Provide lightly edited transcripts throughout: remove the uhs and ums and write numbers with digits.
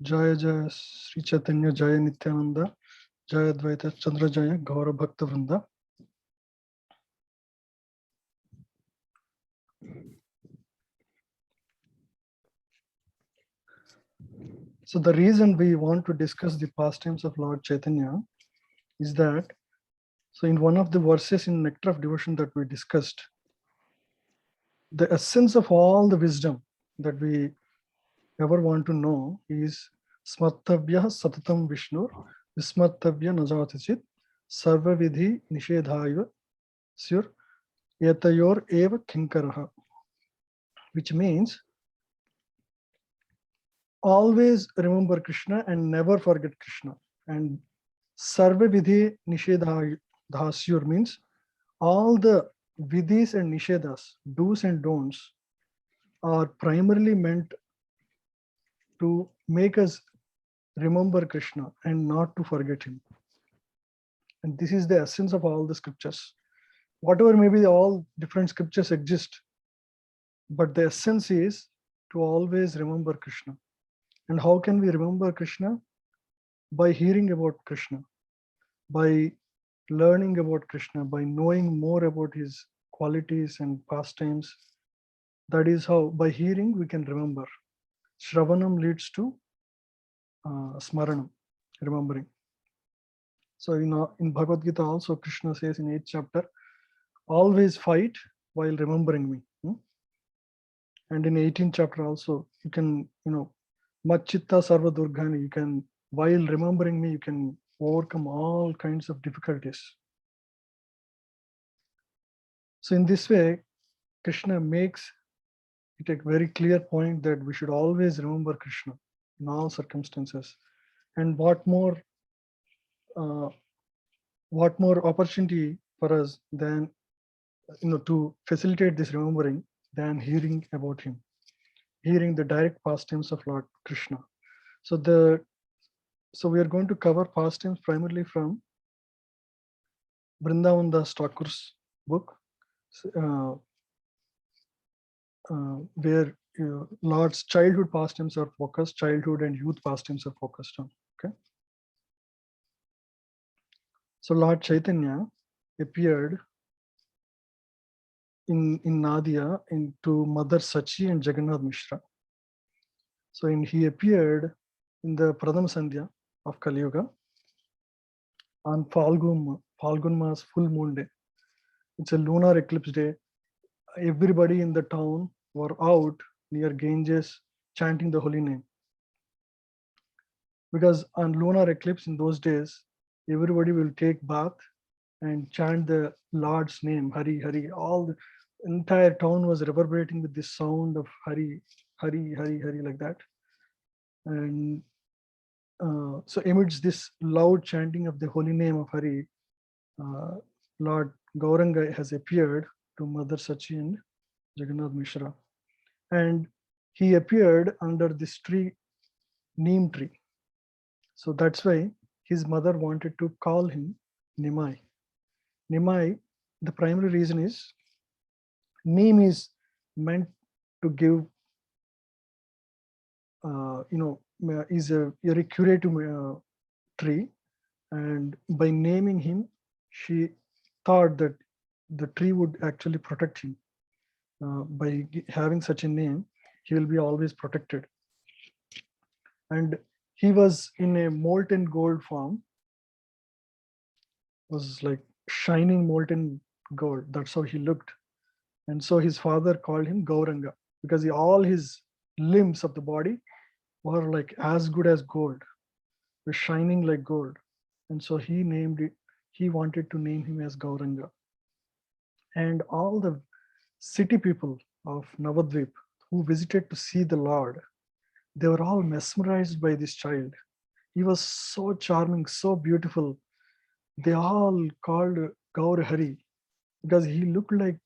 Jaya Jaya Sri Chaitanya Jaya Nityananda Jaya Advaita Chandra Jaya Gaura Bhakta Vrinda. So the reason we want to discuss the pastimes of Lord Chaitanya is that, so in one of the verses in Nectar of Devotion that we discussed, the essence of all the wisdom that we ever want to know is Smartavya Satatam Vishnu Vismartavya Najatichit Sarva Vidhi Nishedhaya Sur Yatayor Eva Kinkaraha, which means always remember Krishna and never forget Krishna. And Sarva Vidhi Nishedhasyur means all the vidhis and nishedas, do's and don'ts, are primarily meant to make us remember Krishna and not to forget him. And this is the essence of all the scriptures. Whatever maybe all different scriptures exist, but the essence is to always remember Krishna. And how can we remember Krishna? By hearing about Krishna, by learning about Krishna, by knowing more about his qualities and pastimes. That is how, by hearing, we can remember. Shravanam leads to smaranam, remembering. So in Bhagavad Gita also, Krishna says in 8th chapter, always fight while remembering me. And in 18th chapter also, you can, Machitta Sarva Durgani, you can, while remembering me, you can overcome all kinds of difficulties. So in this way, Krishna makes it a very clear point that we should always remember Krishna in all circumstances. And what more opportunity for us than to facilitate this remembering than hearing about him, hearing the direct pastimes of Lord Krishna. So we are going to cover pastimes primarily from Vrindavan Das Thakur's book, where Lord's childhood pastimes are focused, childhood and youth pastimes are focused on. Okay. So Lord Chaitanya appeared in Nadia into Mother Sachi and Jagannath Mishra. So he appeared in the Pradham Sandhya of Kali Yuga on Falgun Ma's full moon day. It's a lunar eclipse day. Everybody in the town were out near Ganges chanting the holy name. Because on lunar eclipse in those days, everybody will take bath and chant the Lord's name, Hari, Hari. All the entire town was reverberating with this sound of Hari, Hari, Hari, Hari, like that. And so amidst this loud chanting of the holy name of Hari, Lord Gauranga has appeared to Mother Sachi and Jagannath Mishra. And he appeared under this tree, neem tree. So that's why his mother wanted to call him Nimai. Nimai, the primary reason is neem is meant to give, is a very curative tree. And by naming him, she thought that the tree would actually protect him. By having such a name, he will be always protected. And he was in a molten gold form, was like shining molten gold. That's how he looked. And so his father called him Gauranga because all his limbs of the body were like as good as gold, were shining like gold. And so he wanted to name him as Gauranga. And all the city people of Navadvip who visited to see the Lord, they were all mesmerized by this child. He was so charming, so beautiful. They all called Gaur Hari because he looked like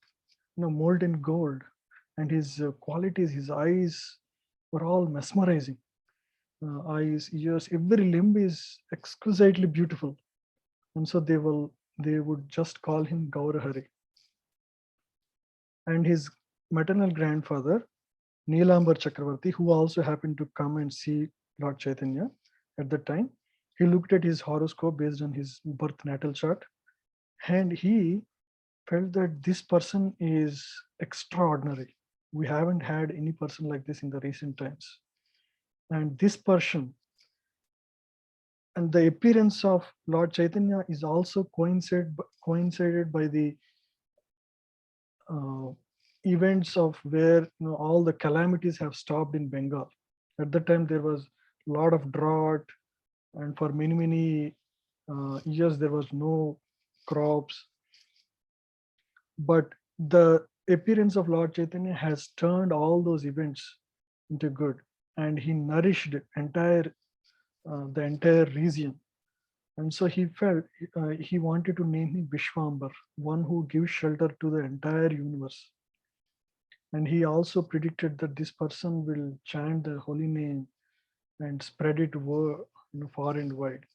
molten gold, and his qualities, his eyes were all mesmerizing. Eyes, ears, every limb is exquisitely beautiful, and so they would just call him Gaur Hari. And his maternal grandfather, Neelambar Chakravarti, who also happened to come and see Lord Chaitanya at the time. He looked at his horoscope based on his birth natal chart, and he felt that this person is extraordinary. We haven't had any person like this in the recent times. And this person and the appearance of Lord Chaitanya is also coincided by the uh, events of where all the calamities have stopped in Bengal. At the time, there was a lot of drought, and for many years there was no crops. But the appearance of Lord Chaitanya has turned all those events into good, and he nourished the entire region. And so he felt he wanted to name him Vishwambar, one who gives shelter to the entire universe. And he also predicted that this person will chant the holy name and spread it far and wide.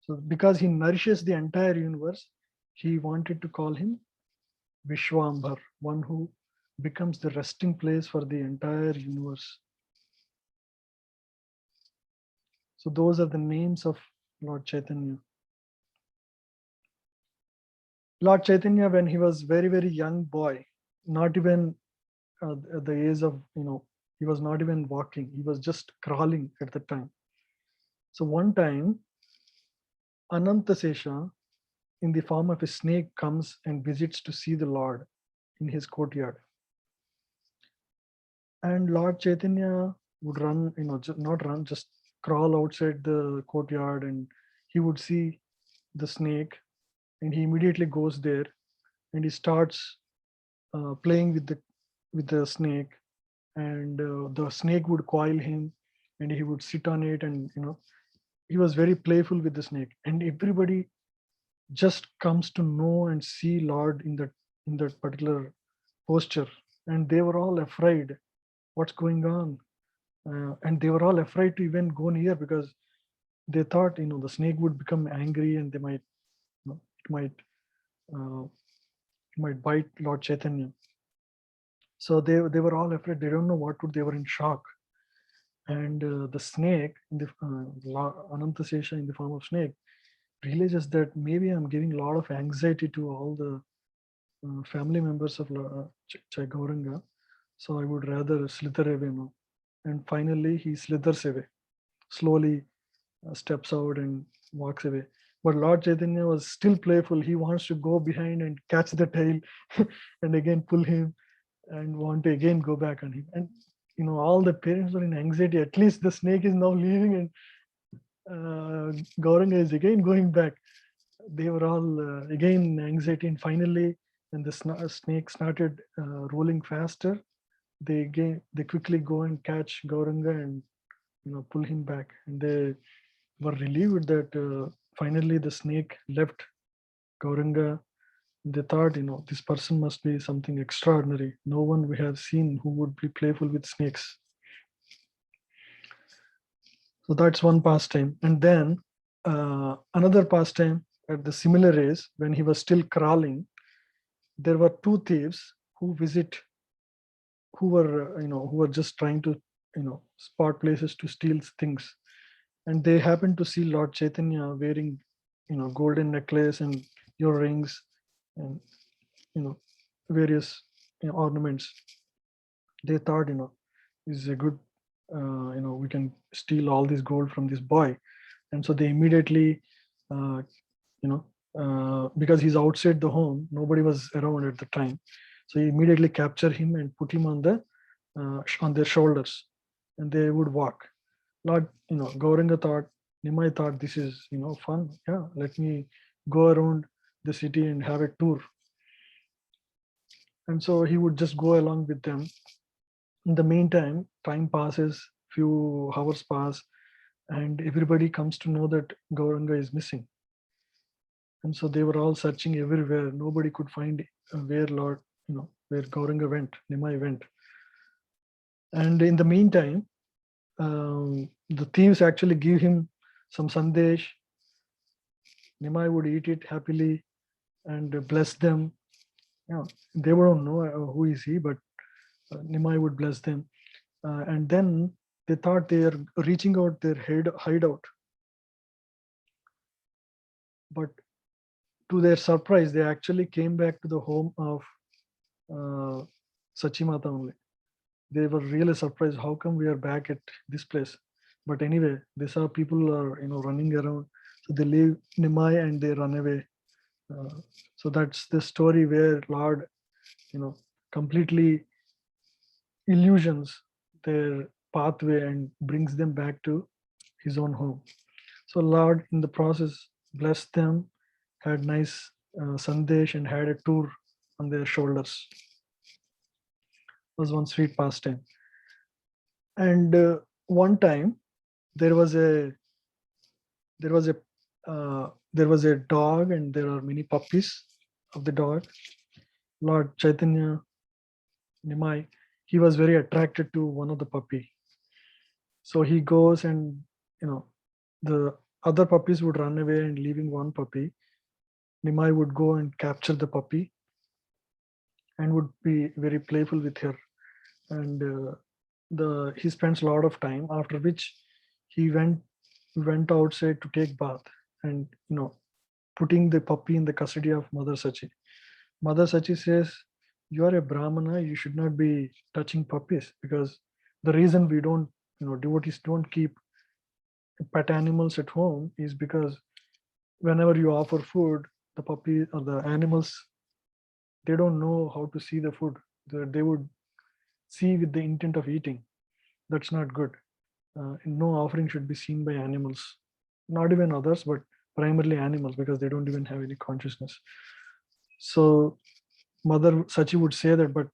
So because he nourishes the entire universe, he wanted to call him Vishwambar, one who becomes the resting place for the entire universe. So those are the names of Lord Chaitanya. Lord Chaitanya, when he was very young boy, not even at the age of, he was not even walking. He was just crawling at the time. So one time, Anantasesha, in the form of a snake, comes and visits to see the Lord in his courtyard. And Lord Chaitanya would run, not run, just crawl outside the courtyard, and he would see the snake, and he immediately goes there and he starts playing with the snake, and the snake would coil him, and he would sit on it, and he was very playful with the snake, and everybody just comes to know and see Lord in that particular posture, and they were all afraid what's going on, and they were all afraid to even go near, because they thought the snake would become angry and they might it might uh, it might bite Lord Chaitanya. So they were all afraid. They don't know what to do. They were in shock. And the snake, in the Anantasesha in the form of snake, realizes that maybe I'm giving a lot of anxiety to all the family members of Gauranga, so I would rather slither away now. And finally, he slithers away, slowly steps out and walks away. But Lord Chaitanya was still playful. He wants to go behind and catch the tail and again pull him and want to again go back on him. And all the parents were in anxiety. At least the snake is now leaving, and Gauranga is again going back. They were all again in anxiety, and finally, when the snake started rolling faster, they quickly go and catch Gauranga and pull him back, and they were relieved that finally the snake left Gauranga. They thought, this person must be something extraordinary. No one we have seen who would be playful with snakes. So that's one pastime. And then another pastime at the similar age, when he was still crawling, there were two thieves who were just trying to, spot places to steal things. And they happened to see Lord Chaitanya wearing, golden necklace and earrings and, various ornaments. They thought, this is a good, we can steal all this gold from this boy. And so they immediately, uh, because he's outside the home, nobody was around at the time. So he immediately captured him and put him on their shoulders, and they would walk. Lord, Gauranga thought, Nimai thought, this is, fun. Yeah, let me go around the city and have a tour. And so he would just go along with them. In the meantime, time passes, few hours pass, and everybody comes to know that Gauranga is missing. And so they were all searching everywhere. Nobody could find where Gauranga went, Nimai went. And in the meantime, the thieves actually give him some sandesh. Nimai would eat it happily and bless them. They don't know who is he, but Nimai would bless them. And then They thought they are reaching out their hideout, but to their surprise, they actually came back to the home of uh, Sachimata only. They were really surprised. How come we are back at this place? But anyway, they saw people are running around, so they leave Nimai and they run away. So that's the story where Lord, completely illusions their pathway and brings them back to his own home. So Lord, in the process, blessed them, had nice sandesh and had a tour on their shoulders. It was one sweet pastime. And one time there was a there was a there was a dog and there are many puppies of the dog. Lord Chaitanya Nimai, he was very attracted to one of the puppy. So he goes and the other puppies would run away and leaving one puppy. Nimai would go and capture the puppy and would be very playful with her. And the he spends a lot of time. After which he went outside to take bath and putting the puppy in the custody of Mother Sachi. Mother Sachi says, "You are a Brahmana. You should not be touching puppies because the reason we don't, devotees don't keep pet animals at home is because whenever you offer food, the puppy or the animals, they don't know how to see the food. They would see with the intent of eating. That's not good. No offering should be seen by animals, not even others, but primarily animals because they don't even have any consciousness." So Mother Sachi would say that, but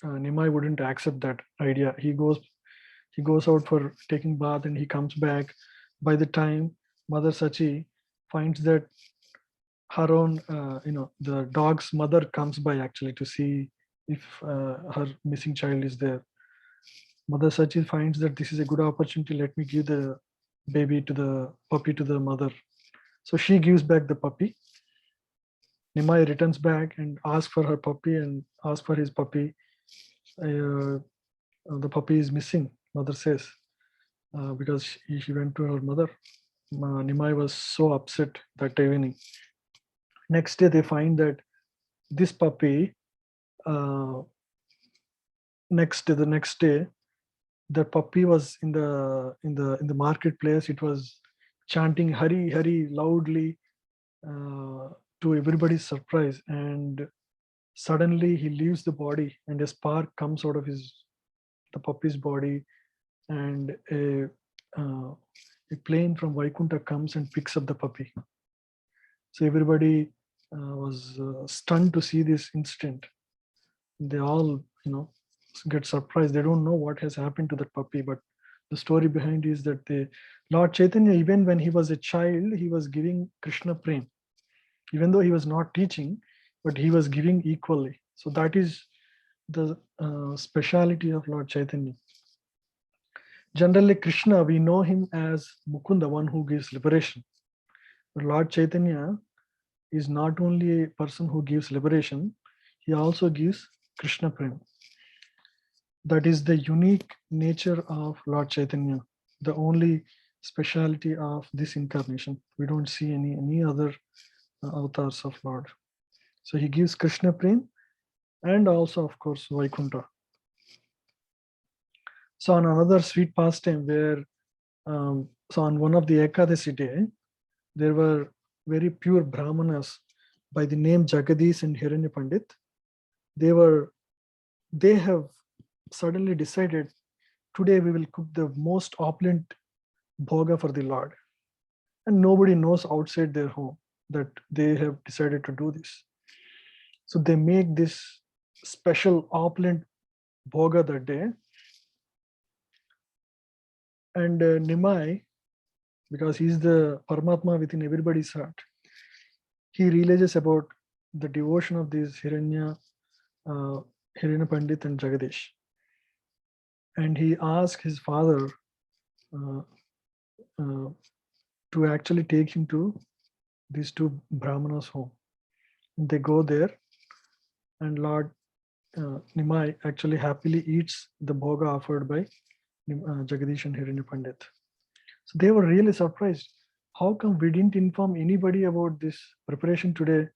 Nimai wouldn't accept that idea. He goes out for taking bath and he comes back. By the time Mother Sachi finds that her own, the dog's mother comes by actually to see if her missing child is there. Mother Sachi finds that this is a good opportunity. Let me give the puppy to the mother. So she gives back the puppy. Nimai returns back and asks for her puppy and asks for his puppy. The puppy is missing, mother says, because she went to her mother. Nimai was so upset that evening. Next day, they find that this puppy, uh, the next day, the puppy was in the marketplace. It was chanting "Hari Hari" loudly, to everybody's surprise, and suddenly he leaves the body, and a spark comes out of the puppy's body, and a plane from Vaikunta comes and picks up the puppy. So everybody was stunned to see this incident. They all, get surprised. They don't know what has happened to that puppy, but the story behind is that Lord Chaitanya, even when he was a child, he was giving Krishna prem, even though he was not teaching, but he was giving equally. So that is the speciality of Lord Chaitanya. Generally, Krishna, we know him as Mukunda, one who gives liberation. But Lord Chaitanya is not only a person who gives liberation, he also gives Krishna Prem. That is the unique nature of Lord Chaitanya, the only speciality of this incarnation. We don't see any other avatars of Lord. So he gives Krishna Prem and also, of course, Vaikunta. So on another sweet pastime where, so on one of the Ekadasi day, there were very pure Brahmanas by the name Jagadish and Hiranya Pandit. They have suddenly decided, today we will cook the most opulent bhoga for the Lord. And nobody knows outside their home that they have decided to do this. So they make this special opulent bhoga that day. And Nimai, because he's the Paramatma within everybody's heart, he realizes about the devotion of these Hiranya Pandit and Jagadish. And he asks his father to actually take him to these two Brahmanas' home. And they go there, and Lord Nimai actually happily eats the bhoga offered by Jagadish and Hiranya Pandit. So they were really surprised. How come we didn't inform anybody about this preparation today?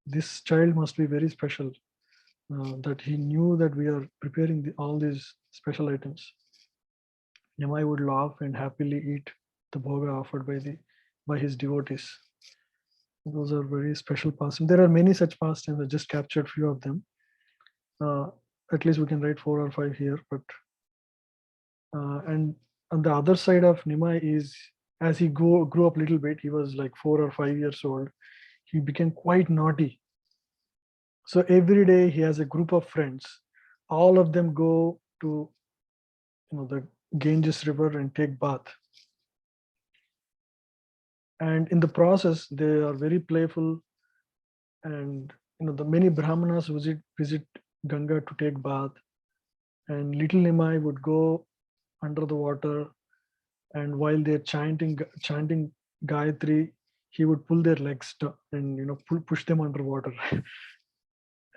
This child must be very special, that he knew that we are preparing all these special items. Nimai would laugh and happily eat the bhoga offered by his devotees. Those are very special pastimes. There are many such pastimes. I just captured few of them. Uh, at least we can write 4 or 5 here. But and on the other side of Nimai is, as he grew up a little bit, he was like 4 or 5 years old. He became quite naughty. So every day he has a group of friends. All of them go to the Ganges River and take bath. And in the process, they are very playful. And the many Brahmanas visit Ganga to take bath. And little Nimai would go under the water, and while they're chanting Gayatri, he would pull their legs and push them underwater.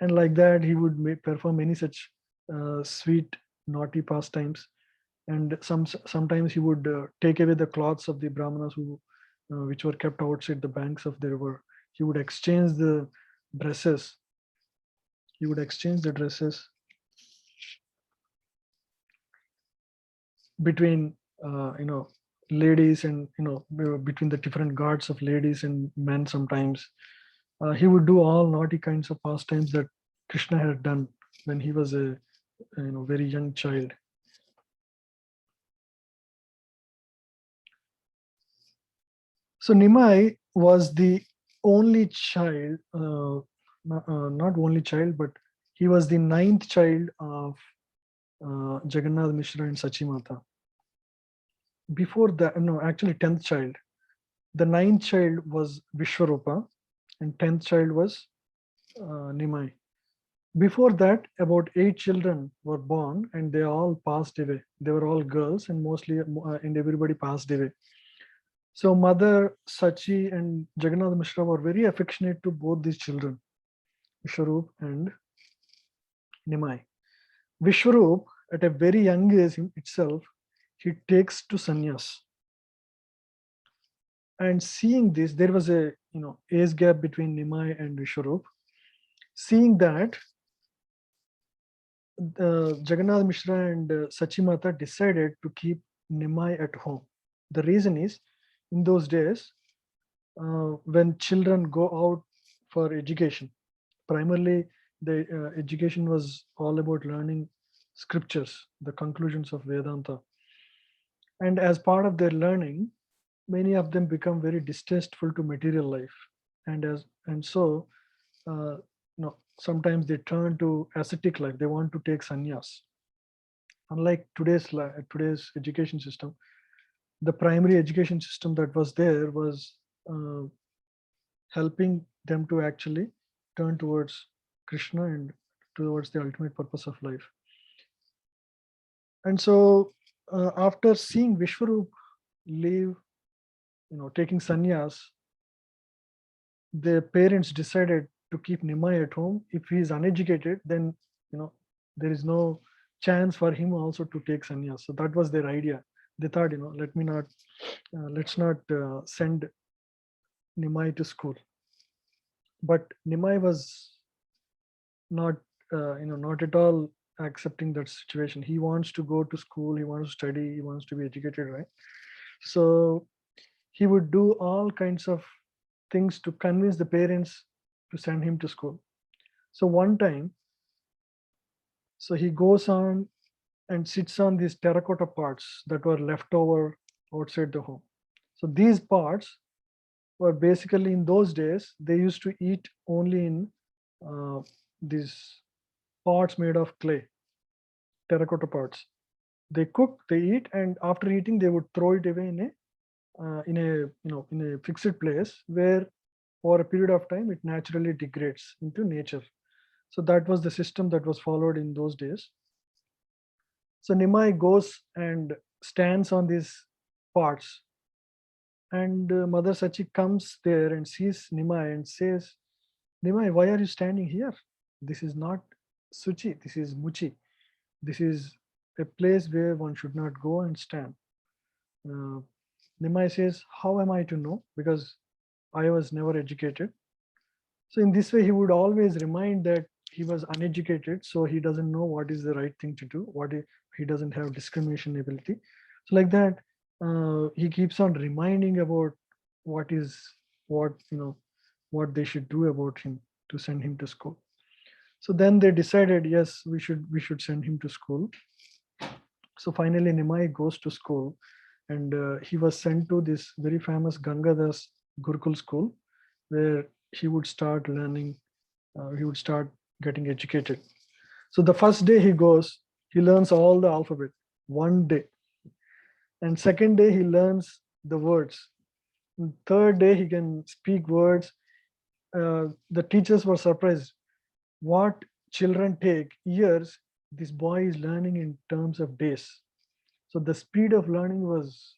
And like that, he would perform many such sweet, naughty pastimes. And sometimes he would take away the cloths of the Brahmanas which were kept outside the banks of the river. He would exchange the dresses. He would exchange the dresses between ladies, and between the different guards of ladies and men. Sometimes he would do all naughty kinds of pastimes that Krishna had done when he was a very young child. So Nimai was the only child, not only child, but he was the 9th child of Jagannath Mishra and Sachi Mata. Before that, no, actually 10th child. The 9th child was Vishwarupa, and 10th child was Nimai. Before that, about 8 children were born, and they all passed away. They were all girls, and mostly, and everybody passed away. So Mother Sachi and Jagannath Mishra were very affectionate to both these children, Vishwarup and Nimai. Vishwarup, at a very young age itself, he takes to sannyas. And seeing this, there was a age gap between Nimai and Vishwarup. Seeing that, Jagannath Mishra and Sachimata decided to keep Nimai at home. The reason is, in those days, when children go out for education, primarily the education was all about learning scriptures, the conclusions of Vedanta. And as part of their learning, many of them become very distasteful to material life. And so sometimes they turn to ascetic life. They want to take sannyas. Unlike today's education system, the primary education system that was there was helping them to actually turn towards Krishna and towards the ultimate purpose of life. And so after seeing Vishwarup leave, taking sannyas, the parents decided to keep Nimai at home. If he is uneducated, then there is no chance for him also to take sannyas. So that was their idea. They thought, let's not send Nimai to school. But Nimai was not not at all accepting that situation. He wants to go to school, he wants to study, he wants to be educated, right? So he would do all kinds of things to convince the parents to send him to school. So one time, so he goes on and sits on these terracotta pots that were left over outside the home. So these pots were basically, in those days, they used to eat only in these pots made of clay, terracotta pots. They cook, they eat, and after eating, they would throw it away in a fixed place where, over a period of time, it naturally degrades into nature. So that was the system that was followed in those days. So Nimai goes and stands on these pots, and Mother Sachi comes there and sees Nimai and says, "Nimai, why are you standing here? This is not Suchi, this is Muchi. This is a place where one should not go and stand. Uh, Nimai says, how am I to know? Because I was never educated. So in this way, he would always remind that he was uneducated, so he doesn't know what is the right thing to do, what he doesn't have discrimination ability. So like that, he keeps on reminding about what is what what they should do about him to send him to school. So then they decided, yes, we should send him to school. So finally, Nimai goes to school, and he was sent to this very famous Gangadas Gurukul school, where he would start learning. He would start getting educated. So the first day he goes, he learns all the alphabet, one day, and second day he learns the words. And third day he can speak words. The teachers were surprised. What children take years, this boy is learning in terms of days. So the speed of learning was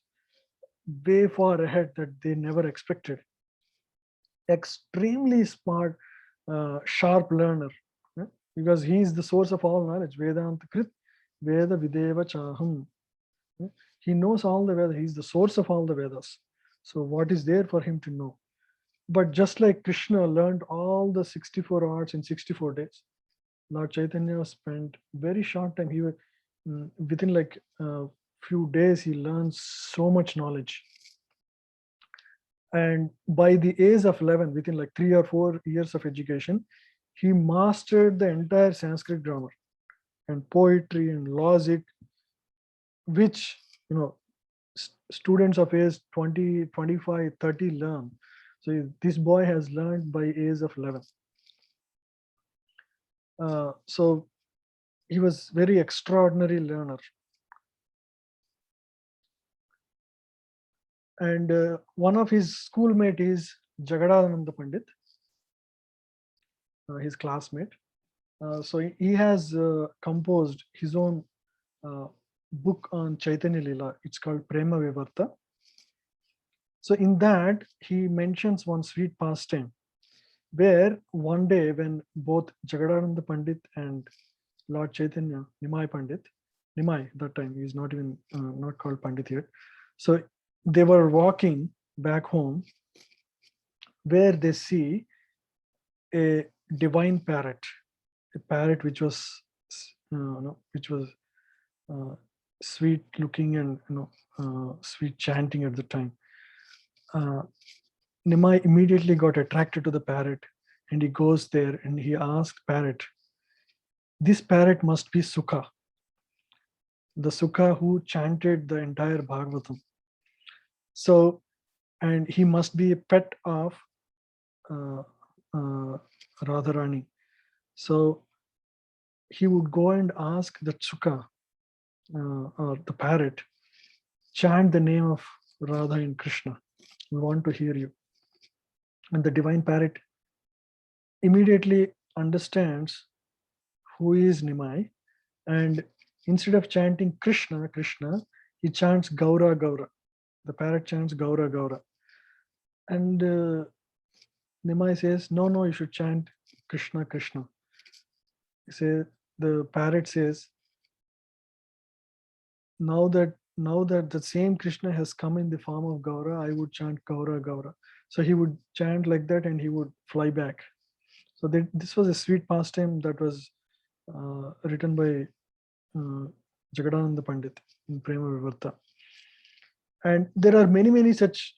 way far ahead that they never expected. Extremely smart, sharp learner, because he is the source of all knowledge. Vedanta Krit, Veda Videva Chaham. He knows all the Vedas. He is the source of all the Vedas. So what is there for him to know? But just like Krishna learned all the 64 arts in 64 days, Lord Chaitanya spent very short time. He was within like a few days he learns so much knowledge. And by the age of 11, within like 3 or 4 years of education, he mastered the entire Sanskrit grammar and poetry and logic, which students of age 20, 25, 30 learn. So this boy has learned by age of 11. So he was very extraordinary learner. And one of his schoolmate is Jagadaananda Pandit, his classmate. So he has composed his own book on Chaitanya Lila. It's called Prema Vivarta. So in that, he mentions one sweet pastime where one day when both Jagadaananda Pandit and Lord Chaitanya, Nimai Pandit, Nimai that time, he is not even not called Pandit yet. So they were walking back home where they see a divine parrot, a parrot which was uh, sweet looking and sweet chanting at the time. Nimai immediately got attracted to the parrot, and he goes there and he asks parrot, this parrot must be Sukha, the Sukha who chanted the entire Bhagavatam. So, and he must be a pet of uh, Radharani. So he would go and ask the Sukha or the parrot, chant the name of Radha and Krishna. We want to hear you. And the divine parrot immediately understands who is Nimai, and instead of chanting Krishna, Krishna, he chants Gaura, Gaura. The parrot chants Gaura, Gaura. And Nimai says, no, no, you should chant Krishna, Krishna. The parrot says, now that the same Krishna has come in the form of Gaura, I would chant Gaura, Gaura. So he would chant like that and he would fly back. So this was a sweet pastime that was written by Jagadananda Pandit in Prema Vivarta. And there are many such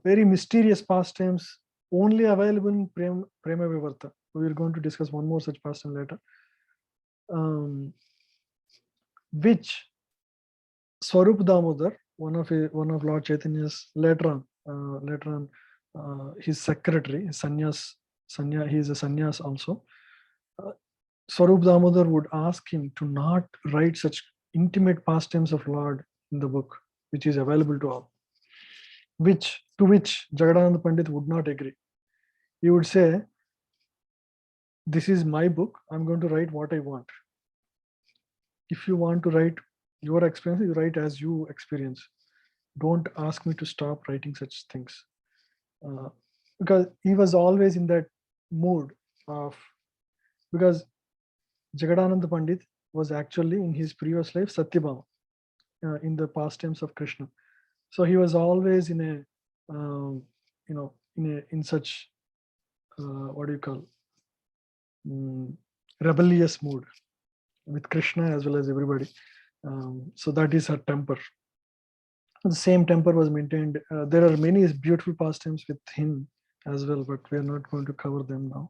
very mysterious pastimes only available in Prema Vivarta. We are going to discuss one more such pastime later, which Swarup Damodar, one of Lord Chaitanya's later on, his secretary, he is a sannyas also. Swarup Damodar would ask him to not write such intimate pastimes of Lord in the book, which is available to all. To which Jagadananda Pandit would not agree. He would say, this is my book, I'm going to write what I want. If you want to write your experience, you write as you experience. Don't ask me to stop writing such things. Because he was always in that mood of, because Jagadananda Pandit was actually in his previous life Satyabhama in the pastimes of Krishna. So he was always in a, in such what do you call, mm, rebellious mood with Krishna as well as everybody. So that is her temper. The same temper was maintained. There are many beautiful pastimes with him as well, but we are not going to cover them now.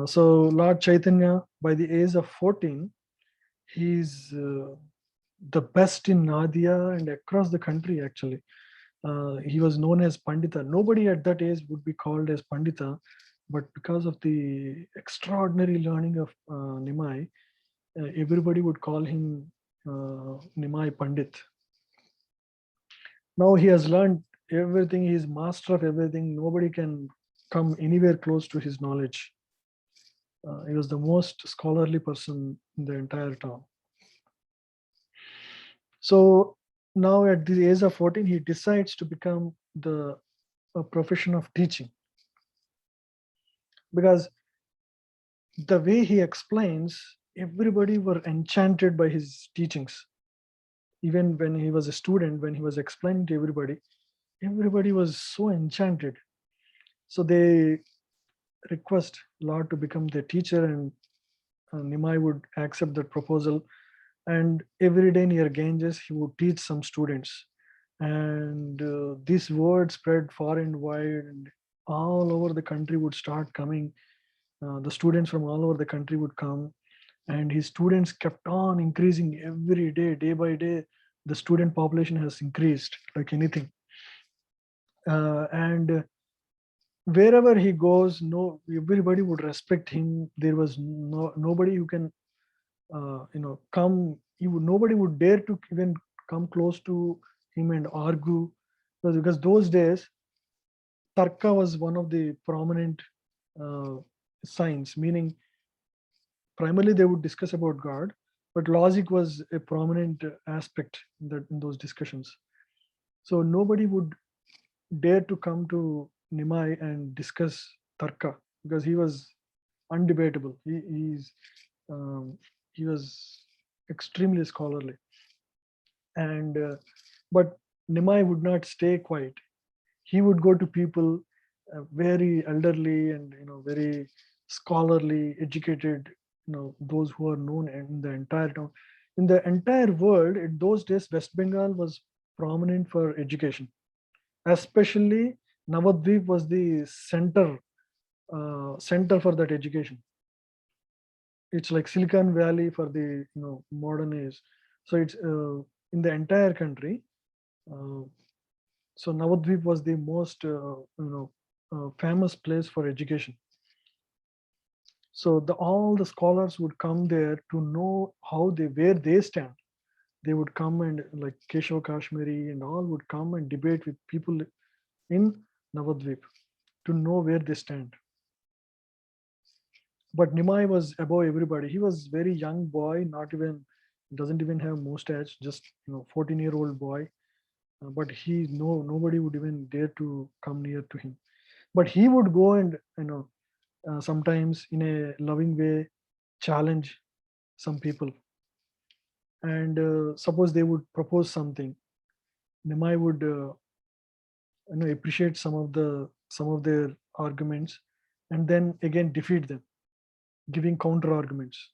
So Lord Chaitanya, by the age of 14, he's the best in Nadia and across the country actually. He was known as Pandita. Nobody at that age would be called as Pandita, but because of the extraordinary learning of Nimai, everybody would call him Nimai Pandit. Now he has learned everything, he is master of everything. Nobody can come anywhere close to his knowledge. He was the most scholarly person in the entire town. So now at the age of 14, he decides to become the profession of teaching. Because the way he explains, everybody were enchanted by his teachings. Even when he was a student, when he was explaining to everybody was so enchanted. So they request Lord to become their teacher, and Nimai would accept that proposal. And every day near Ganges, he would teach some students. And this word spread far and wide, and all over the country would start coming. The students from all over the country would come, and his students kept on increasing every day, day by day. The student population has increased like anything. And wherever he goes, no, everybody would respect him. There was nobody who can come. Nobody would dare to even come close to him and argue, because those days tarka was one of the prominent uh, signs, meaning primarily they would discuss about God, but logic was a prominent aspect in those discussions. So nobody would dare to come to Nimai and discuss tarka, because he was undebatable. Um, he was extremely scholarly, and but Nimai would not stay quiet. He would go to people very elderly and very scholarly, educated. Those who are known in the entire town, in the entire world. In those days, West Bengal was prominent for education. Especially Navadvip was the center for that education. It's like Silicon Valley for the modern age. So it's in the entire country. Uh, so Navadvip was the most famous place for education. So all the scholars would come there to know where they stand. They would come, and like Keshav Kashmiri and all would come and debate with people in Navadvip to know where they stand. But Nimai was above everybody. He was very young boy, not even doesn't even have mustache, just 14-year-old boy. But nobody would even dare to come near to him. But he would go and sometimes in a loving way challenge some people. And suppose they would propose something, Nimai would appreciate some of their arguments, and then again defeat them, giving counter arguments,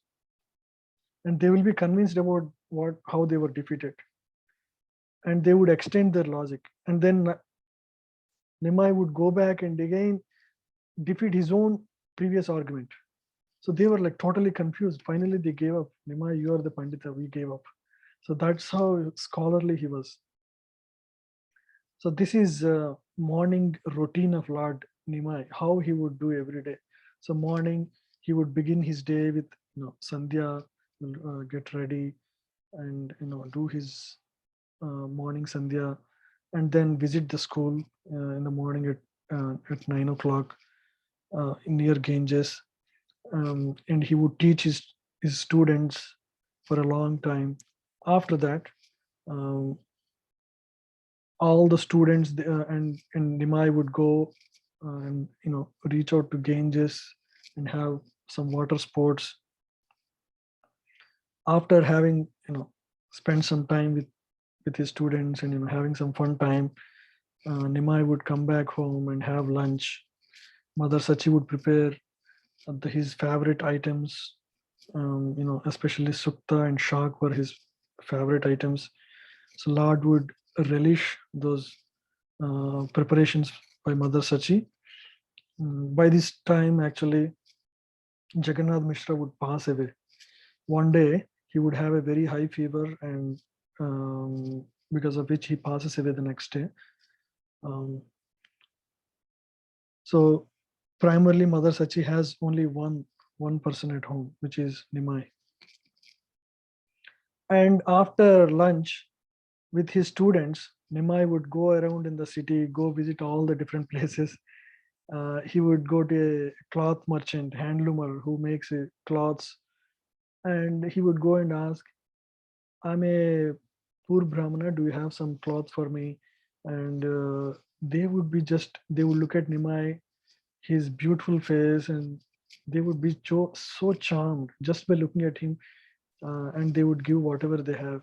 and they will be convinced about how they were defeated, and they would extend their logic, and then Nimai would go back and again defeat his own previous argument. So they were like totally confused. Finally, they gave up. Nimai, you are the Pandita. We gave up. So that's how scholarly he was. So this is morning routine of Lord Nimai, how he would do every day. So morning, he would begin his day with Sandhya, get ready, and do his morning Sandhya, and then visit the school in the morning at 9 o'clock near Ganges, and he would teach his students for a long time. After that, um, all the students and Nimai would go and reach out to Ganges and have some water sports. After having, spent some time with his students and having some fun time, Nimai would come back home and have lunch. Mother Sachi would prepare his favorite items. Especially sukta and shak were his favorite items. So Lord would relish those preparations by Mother Sachi. By this time, actually, Jagannath Mishra would pass away. One day, he would have a very high fever, and because of which he passes away the next day. Um, so, primarily, Mother Sachi has only one person at home, which is Nimai. And after lunch with his students, Nimai would go around in the city, go visit all the different places. He would go to a cloth merchant, handloomer who makes cloths, and he would go and ask, I'm a poor Brahmana, do you have some cloth for me? And they would look at Nimai, his beautiful face, and they would be so charmed just by looking at him, and they would give whatever they have.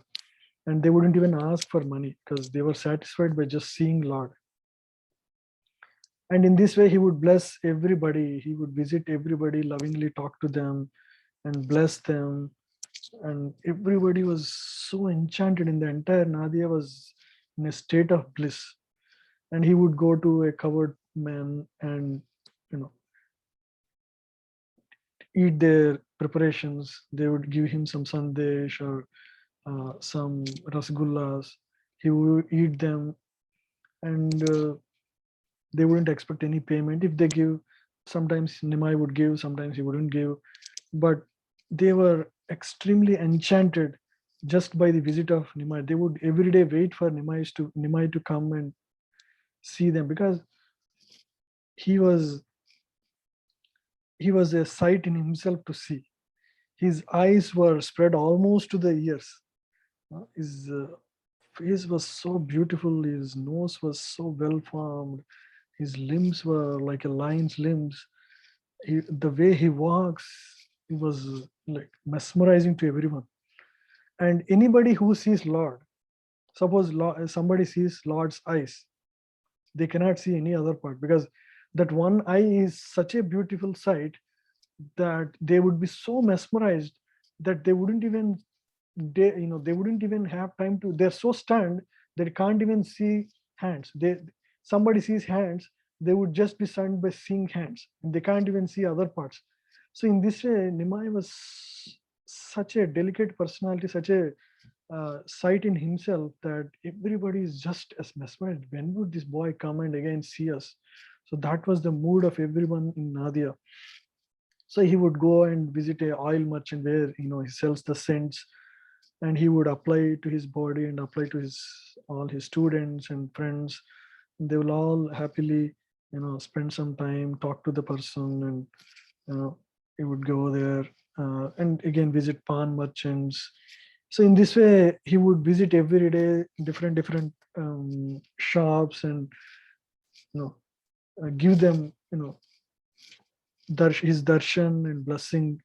And they wouldn't even ask for money because they were satisfied by just seeing Lord. And in this way, he would bless everybody. He would visit everybody, lovingly talk to them and bless them. And everybody was so enchanted, in the entire Nadia was in a state of bliss. And he would go to a covered man and, you know, eat their preparations. They would give him some sandesh or some rasgullas. He would eat them, and they wouldn't expect any payment. If they give, sometimes Nimai would give, sometimes he wouldn't give, but they were extremely enchanted just by the visit of Nimai. They would every day wait for Nimai to come and see them, because he was he was a sight in himself to see. His eyes were spread almost to the ears. His face was so beautiful. His nose was so well formed. His limbs were like a lion's limbs. The way he walks, it was like mesmerizing to everyone. And anybody who sees Lord, suppose somebody sees Lord's eyes, they cannot see any other part, because that one eye is such a beautiful sight that they would be so mesmerized that they wouldn't even have time to, they're so stunned they can't even see hands. Somebody sees hands, they would just be stunned by seeing hands, and they can't even see other parts. So in this way, Nimai was such a delicate personality, such a sight in himself, that everybody is just as mesmerized. When would this boy come and again see us? So that was the mood of everyone in Nadia. So he would go and visit a oil merchant where he sells the scents, and he would apply to his body and apply to his all his students and friends. They will all happily spend some time, talk to the person, and he would go there, and again visit pan merchants. So in this way, he would visit every day different shops, and you know give them his darshan and blessing.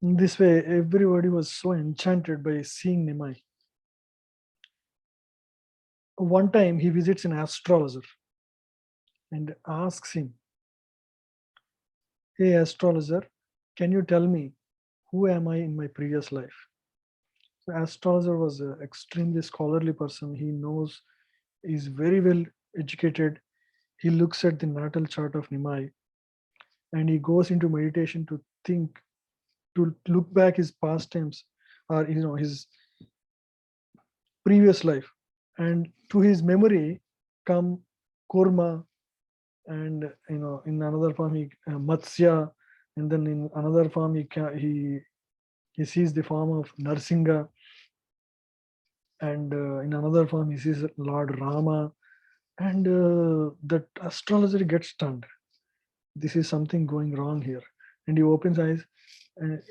In this way, everybody was so enchanted by seeing Nimai. One time, he visits an astrologer and asks him, "Hey, astrologer, can you tell me who am I in my previous life?" The astrologer was an extremely scholarly person. He knows, he's very well educated. He looks at the natal chart of Nimai, and he goes into meditation to think, to look back his pastimes, or his previous life, and to his memory come Kurma, and in another form Matsya, and then in another form he sees the form of Narsinga, and in another form he sees Lord Rama, and that astrologer gets stunned. This is something going wrong here, and he opens eyes, and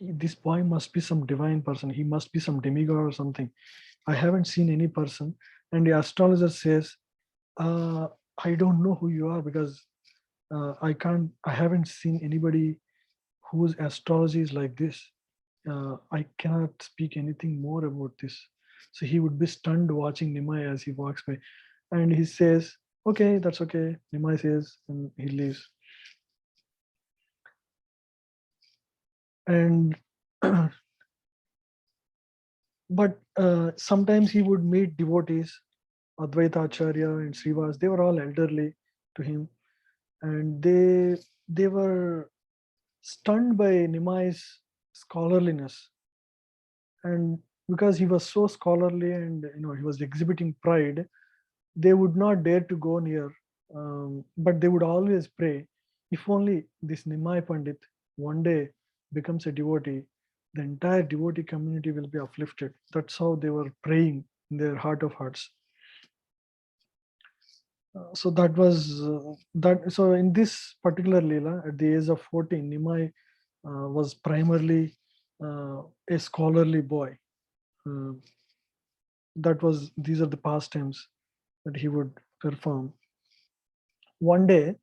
this boy must be some divine person. He must be some demigod or something. I haven't seen any person. And the astrologer says, I don't know who you are, because I haven't seen anybody whose astrology is like this. I cannot speak anything more about this. So he would be stunned watching Nimai as he walks by. And he says, okay, that's okay. Nimai says, and he leaves. And but sometimes he would meet devotees, Advaita Acharya and Srivas. They were all elderly to him, and they were stunned by Nimai's scholarliness. And because he was so scholarly and he was exhibiting pride, they would not dare to go near, but they would always pray, if only this Nimai Pandit one day becomes a devotee, the entire devotee community will be uplifted. That's how they were praying in their heart of hearts. So that was that. So in this particular Leela, at the age of 14, Nimai was primarily a scholarly boy. Uh, that was These are the pastimes that he would perform. One day,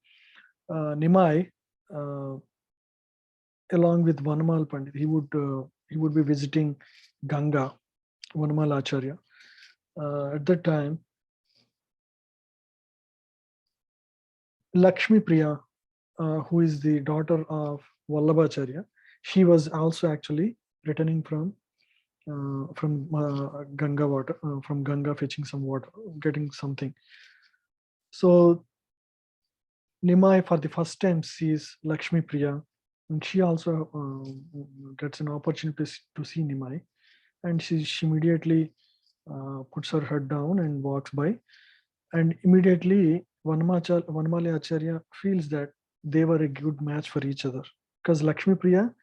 Nimai, uh, along with Vanamal Pandit, he would be visiting Ganga, Vanamal Acharya. At that time, Lakshmi Priya, who is the daughter of Vallabhacharya, she was also actually returning from Ganga water, from Ganga fetching some water, getting something. So Nimai for the first time sees Lakshmi Priya, and she also gets an opportunity to see Nimai, and she immediately puts her head down and walks by, and immediately Vanamali Acharya feels that they were a good match for each other, because Lakshmi Priya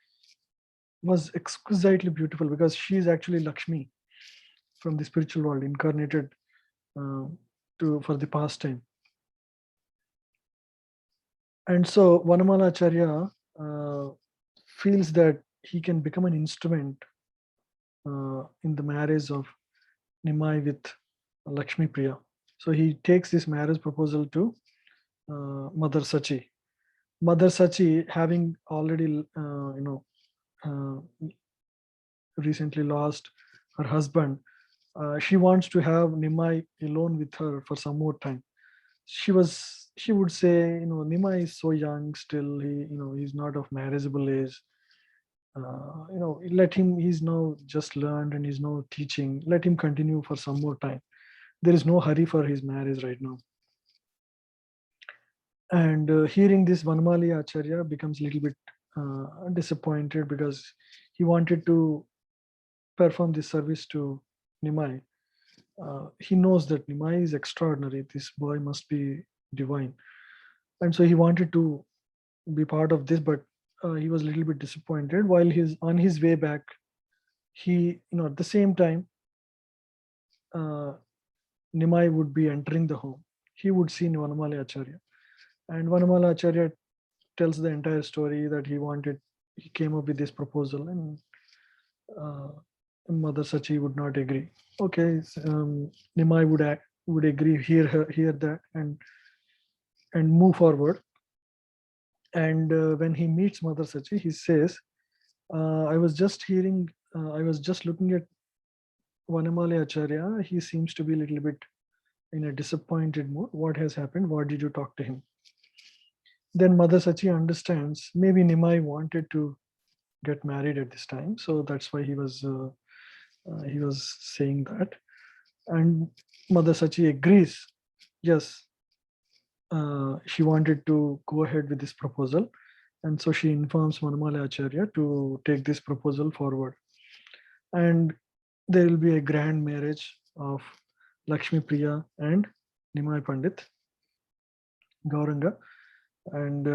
was exquisitely beautiful, because she is actually Lakshmi from the spiritual world incarnated uh, to for the pastime. And so Vanamala Acharya feels that he can become an instrument in the marriage of Nimai with Lakshmi Priya. So he takes this marriage proposal to Mother Sachi. Mother Sachi, having already recently lost her husband, she wants to have Nimai alone with her for some more time. She would say, Nimai is so young still. He's not of marriageable age. Let him. He's now just learned and he's now teaching. Let him continue for some more time. There is no hurry for his marriage right now. And hearing this, Vanamali Acharya becomes a little bit disappointed, because he wanted to perform this service to Nimai. He knows that Nimai is extraordinary. This boy must be divine. And so he wanted to be part of this, but he was a little bit disappointed. While he's on his way back, at the same time, uh, Nimai would be entering the home. He would see Vanamali Acharya. And Vanamala Acharya tells the entire story that he came up with this proposal, and uh, Mother Sachi would not agree. Okay, Nimai would agree, hear that, and move forward. And when he meets Mother Sachi, he says, I was just looking at Vanamali Acharya. He seems to be a little bit in a disappointed mood. What has happened? What did you talk to him? Then Mother Sachi understands maybe Nimai wanted to get married at this time, so that's why he was saying that. And Mother Sachi agrees. Yes, she wanted to go ahead with this proposal, and so she informs Manamala Acharya to take this proposal forward. And there will be a grand marriage of Lakshmi Priya and Nimai Pandit Gauranga, and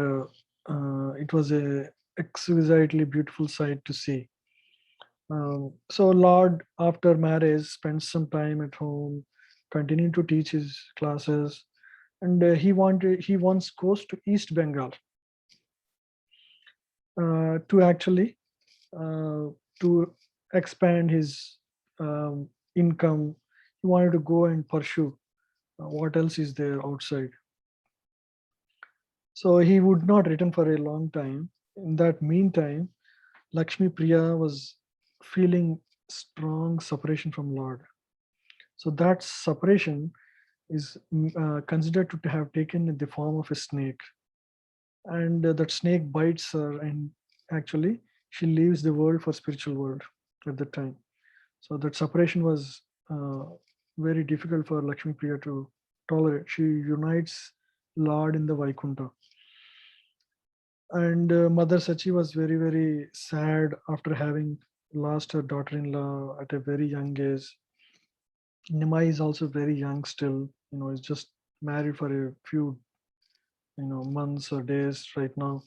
it was a exquisitely beautiful sight to see. So Lord, after marriage, spends some time at home, continuing to teach his classes, and he once goes to East Bengal to actually uh, to expand his income. He wanted to go and pursue what else is there outside. So he would not return for a long time. In that meantime, Lakshmi Priya was feeling strong separation from Lord. So that separation is considered to have taken the form of a snake, and that snake bites her, and actually she leaves the world for spiritual world at that time. So that separation was very difficult for Lakshmi Priya to tolerate. She unites Lord in the Vaikunta. And Mother Sachi was very, very sad after having lost her daughter-in-law at a very young age. Nimai is also very young still, is just married for a few, months or days right now.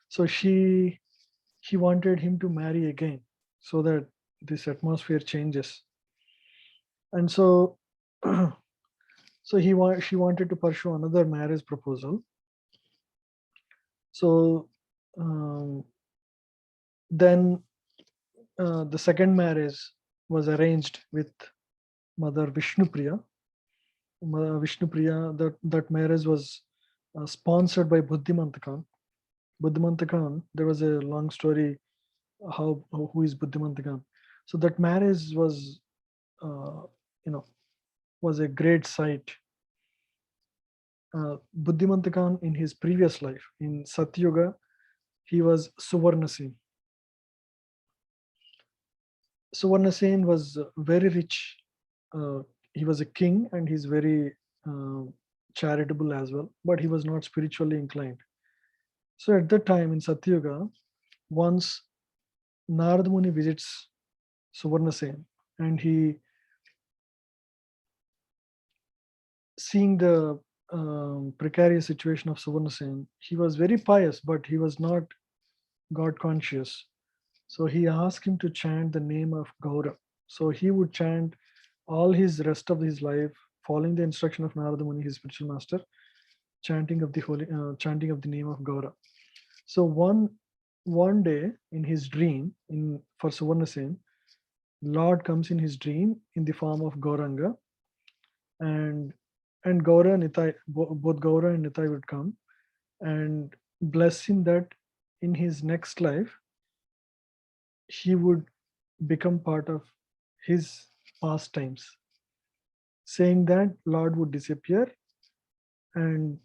So he wanted him to marry again so that this atmosphere changes. And so she wanted to pursue another marriage proposal. So then the second marriage was arranged with Mother Vishnupriya. Mother Vishnupriya, that marriage was sponsored by Buddhimanta Khan. Buddhimanta Khan, there was a long story who is Buddhimanta Khan. So that marriage was, was a great sight. Buddhimanta Khan in his previous life, in Satyuga, he was Suvarnasen. Suvarnasen was very rich. He was a king and he's very charitable as well, but he was not spiritually inclined. So at that time in Satyuga, once Narad Muni visits Suvarnasen and he seeing the precarious situation of Suvarnasen, he was very pious, but he was not God conscious. So he asked him to chant the name of Gaura. So he would chant all his rest of his life, following the instruction of Narada Muni, his spiritual master, chanting of the name of Gaura. So one day in his dream, for Suvarnasen, Lord comes in his dream in the form of Gauranga, and Gaura and Nitai, both Gaura and Nitai would come and bless him that in his next life he would become part of his pastimes, saying that Lord would disappear and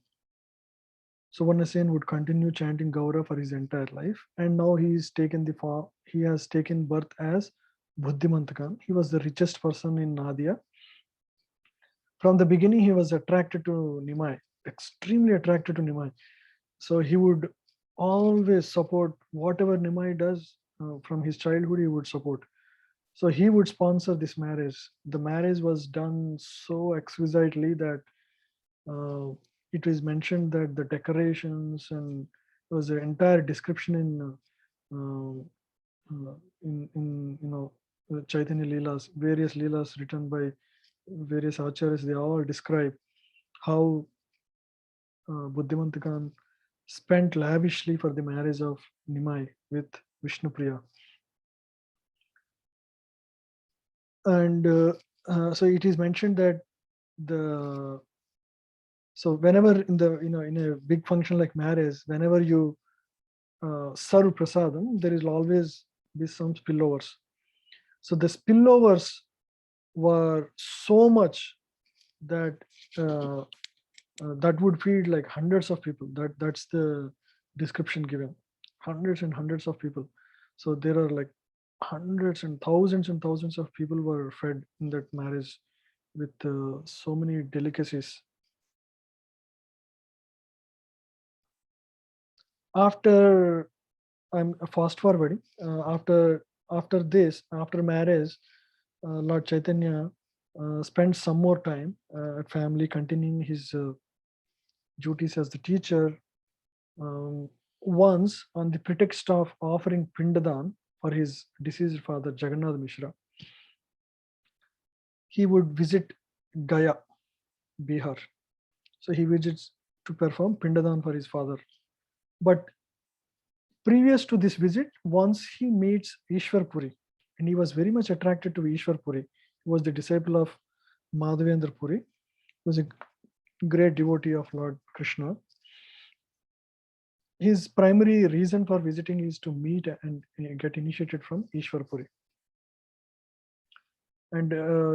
Suvarnasen would continue chanting Gaura for his entire life. And now he has taken birth as Buddhimanta Khan. He was the richest person in Nadia. From the beginning, he was attracted to Nimai, extremely attracted to Nimai. So he would always support whatever Nimai does. From his childhood, he would support. So he would sponsor this marriage. The marriage was done so exquisitely that it was mentioned that the decorations, and there was an entire description in Chaitanya Leelas, various Leelas written by various acharyas. They all describe how Buddhimanta Khan spent lavishly for the marriage of Nimai with Vishnupriya. And so it is mentioned that so whenever in a big function like marriage, whenever you serve prasadam, there will always be some spillovers. So the spillovers were so much that that would feed like hundreds of people. That's the description given. Hundreds and hundreds of people. So there are like hundreds and thousands of people were fed in that marriage with so many delicacies. After, I'm fast forwarding, after marriage, Lord Chaitanya spent some more time at family, continuing his duties as the teacher. Once, on the pretext of offering Pindadan for his deceased father Jagannath Mishra, he would visit Gaya, Bihar. So he visits to perform Pindadan for his father. But previous to this visit, once he meets Ishwar Puri, and he was very much attracted to Ishwar Puri. He was the disciple of Madhavendra Puri. He was a great devotee of Lord Krishna. His primary reason for visiting is to meet and get initiated from Ishwar Puri. And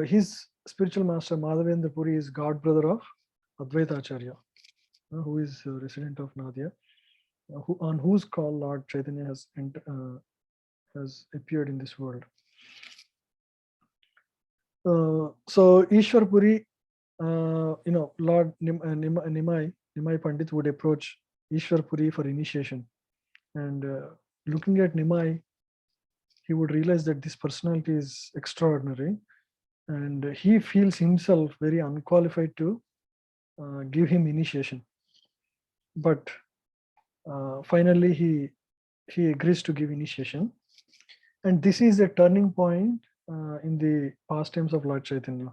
his spiritual master Madhavendra Puri is god brother of Advaita Acharya, who is a resident of Nadia, on whose call Lord Chaitanya has appeared in this world. So Ishwar Puri, Lord Nimai Pandit would approach Ishwar Puri for initiation, and looking at Nimai, he would realize that this personality is extraordinary, and he feels himself very unqualified to give him initiation. But finally, he agrees to give initiation, and this is a turning point in the pastimes of Lord Chaitanya.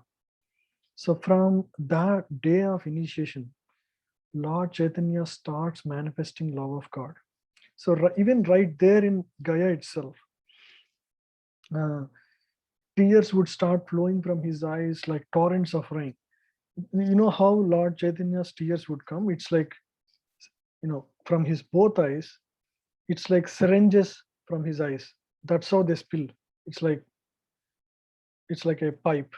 So from that day of initiation, Lord Chaitanya starts manifesting love of God. So even right there in Gaya itself, uh, tears would start flowing from his eyes like torrents of rain. You know how Lord Chaitanya's tears would come? It's like, from his both eyes, it's like syringes from his eyes. That's how they spill. It's like it's like a pipe.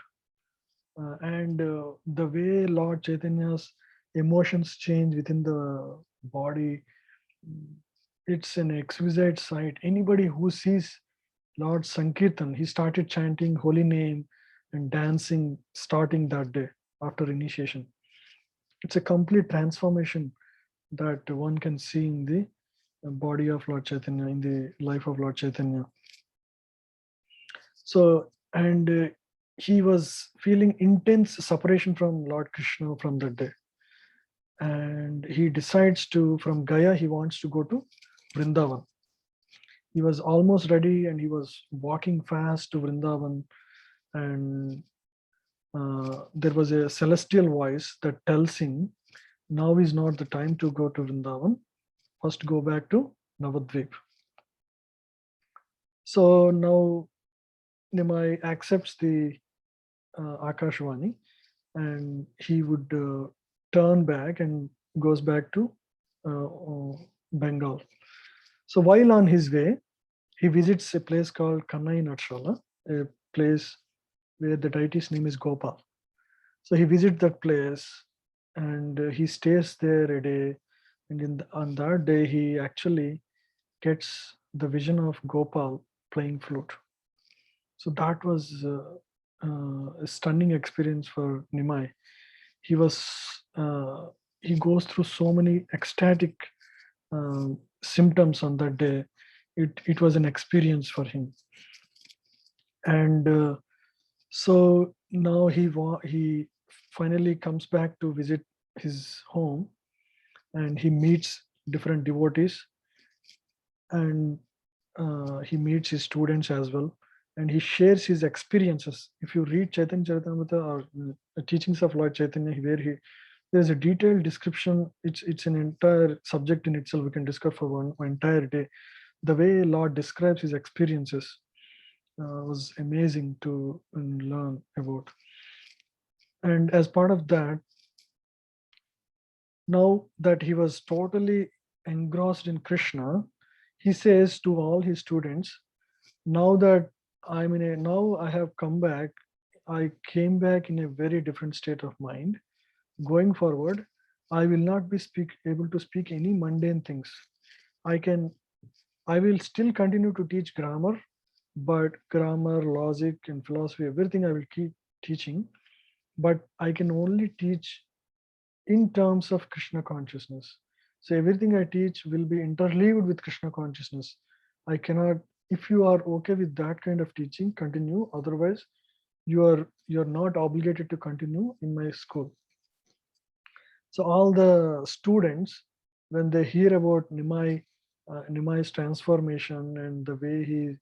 And the way Lord Chaitanya's emotions change within the body, it's an exquisite sight. Anybody who sees Lord Sankirtan, he started chanting holy name and dancing starting that day after initiation. It's a complete transformation that one can see in the body of Lord Chaitanya, in the life of Lord Chaitanya. So, and he was feeling intense separation from Lord Krishna from that day. And he decides to, from Gaya, he wants to go to Vrindavan. He was almost ready and he was walking fast to Vrindavan. And there was a celestial voice that tells him, now is not the time to go to Vrindavan. First, go back to Navadvip. So now Nimai accepts the Akashvani, and he would turn back and goes back to Bengal. So while on his way, he visits a place called Kannai Natshala, a place where the deity's name is Gopal. So he visits that place and he stays there a day. And on that day, he actually gets the vision of Gopal playing flute. So that was a stunning experience for Nimai. He was he goes through so many ecstatic symptoms on that day. It was an experience for him, and so now he finally comes back to visit his home, and he meets different devotees, and he meets his students as well, and he shares his experiences. If you read Chaitanya Charitamrita or the teachings of Lord Chaitanya, where there's a detailed description. It's an entire subject in itself. We can discuss for one entire day. The way Lord describes his experiences was amazing to learn about. And as part of that, now that he was totally engrossed in Krishna, he says to all his students, now that now I have come back, I came back in a very different state of mind. Going forward, I will not be able to speak any mundane things. I can I will still continue to teach grammar, but grammar, logic, and philosophy, everything I will keep teaching, but I can only teach in terms of Krishna consciousness. So everything I teach will be interleaved with Krishna consciousness. I cannot, if you are okay with that kind of teaching, continue. Otherwise, you're not obligated to continue in my school. So all the students, when they hear about Nimai's transformation and the way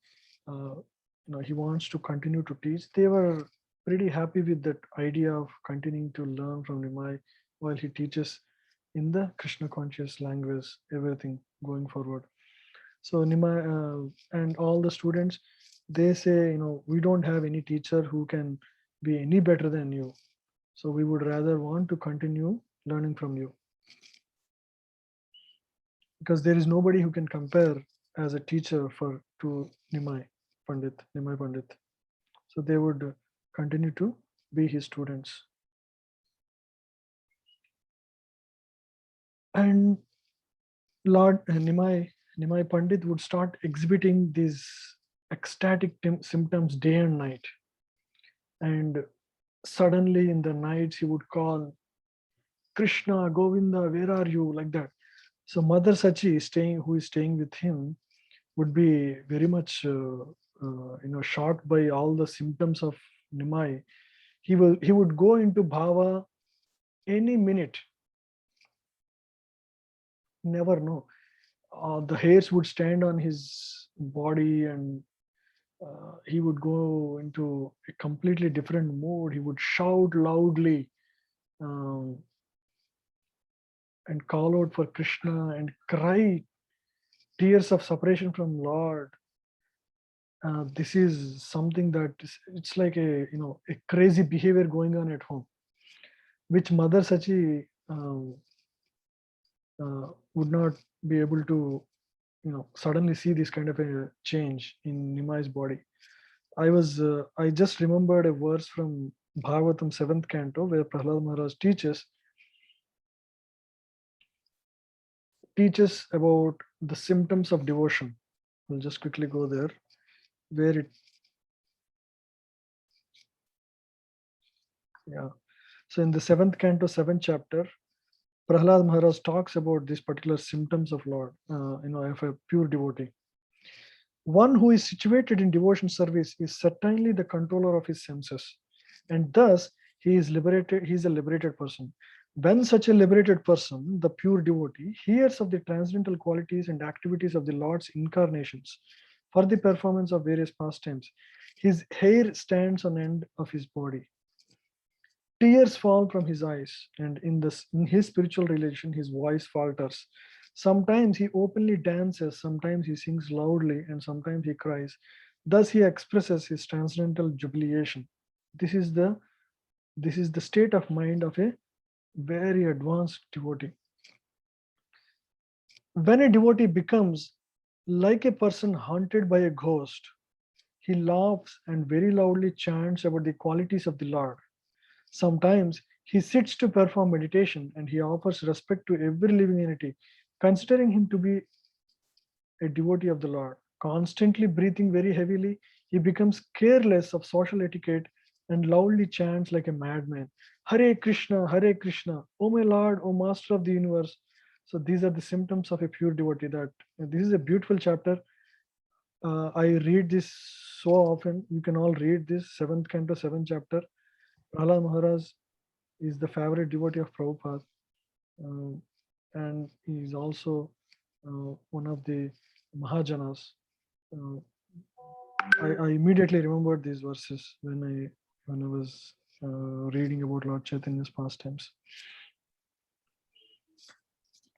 he wants to continue to teach, they were pretty happy with that idea of continuing to learn from Nimai while he teaches in the Krishna conscious language, everything going forward. So Nimai and all the students, they say, we don't have any teacher who can be any better than you. So we would rather want to continue learning from you, because there is nobody who can compare as a teacher to Nimai Pandit. So they would continue to be his students. And Lord Nimai Pandit would start exhibiting these ecstatic symptoms day and night. And suddenly in the nights he would call, Krishna, Govinda, where are you? Like that. So Mother Sachi who is staying with him would be very much shocked by all the symptoms of Nimai. He would go into bhava any minute. Never know. The hairs would stand on his body, and he would go into a completely different mood. He would shout loudly um, and call out for Krishna and cry tears of separation from Lord. This is something that it's like a crazy behavior going on at home, which Mother Sachi would not be able to suddenly see this kind of a change in Nimai's body. I just remembered a verse from Bhagavatam 7th canto where Prahlad Maharaj teaches about the symptoms of devotion. I'll just quickly go there where it yeah. So in the 7th canto, 7th chapter, Prahlad Maharaj talks about these particular symptoms of Lord, of a pure devotee. One who is situated in devotion service is certainly the controller of his senses, and thus he is liberated. He is a liberated person. When such a liberated person, the pure devotee, hears of the transcendental qualities and activities of the Lord's incarnations for the performance of various pastimes, his hair stands on end of his body. Tears fall from his eyes, and in his spiritual relation, his voice falters. Sometimes he openly dances, sometimes he sings loudly, and sometimes he cries. Thus he expresses his transcendental jubilation. This is the this is the state of mind of a very advanced devotee. When a devotee becomes like a person haunted by a ghost, he laughs and very loudly chants about the qualities of the Lord. Sometimes he sits to perform meditation and he offers respect to every living entity, considering him to be a devotee of the Lord. Constantly breathing very heavily, he becomes careless of social etiquette and loudly chants like a madman, Hare Krishna, O my Lord, O Master of the universe. So these are the symptoms of a pure devotee. That this is a beautiful chapter. I read this so often. You can all read this 7th canto, 7th chapter. Prahlad Maharaj is the favorite devotee of Prabhupada, uh, and he is also one of the Mahajanas. Uh, I immediately remembered these verses when I was reading about Lord Chaitanya's pastimes.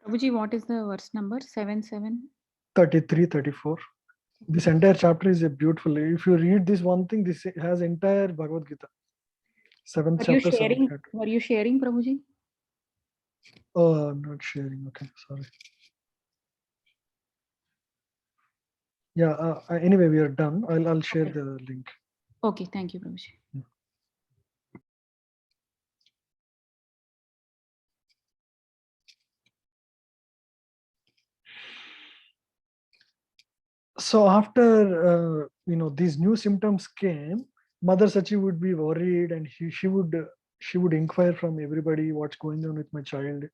Prabhuji, what is the verse number? 7, 7? 33, 34. This entire chapter is a beautiful. If you read this one thing, this has entire Bhagavad Gita. 7th Were you chapter, 7th sharing? chapter. Were you sharing, Prabhuji? Oh, I'm not sharing. Okay, sorry. Yeah. Anyway, we are done. I'll share Okay. the link. Okay, thank you, Prabhuji. So after these new symptoms came, Mother Sachi would be worried, and she would inquire from everybody what's going on with my child,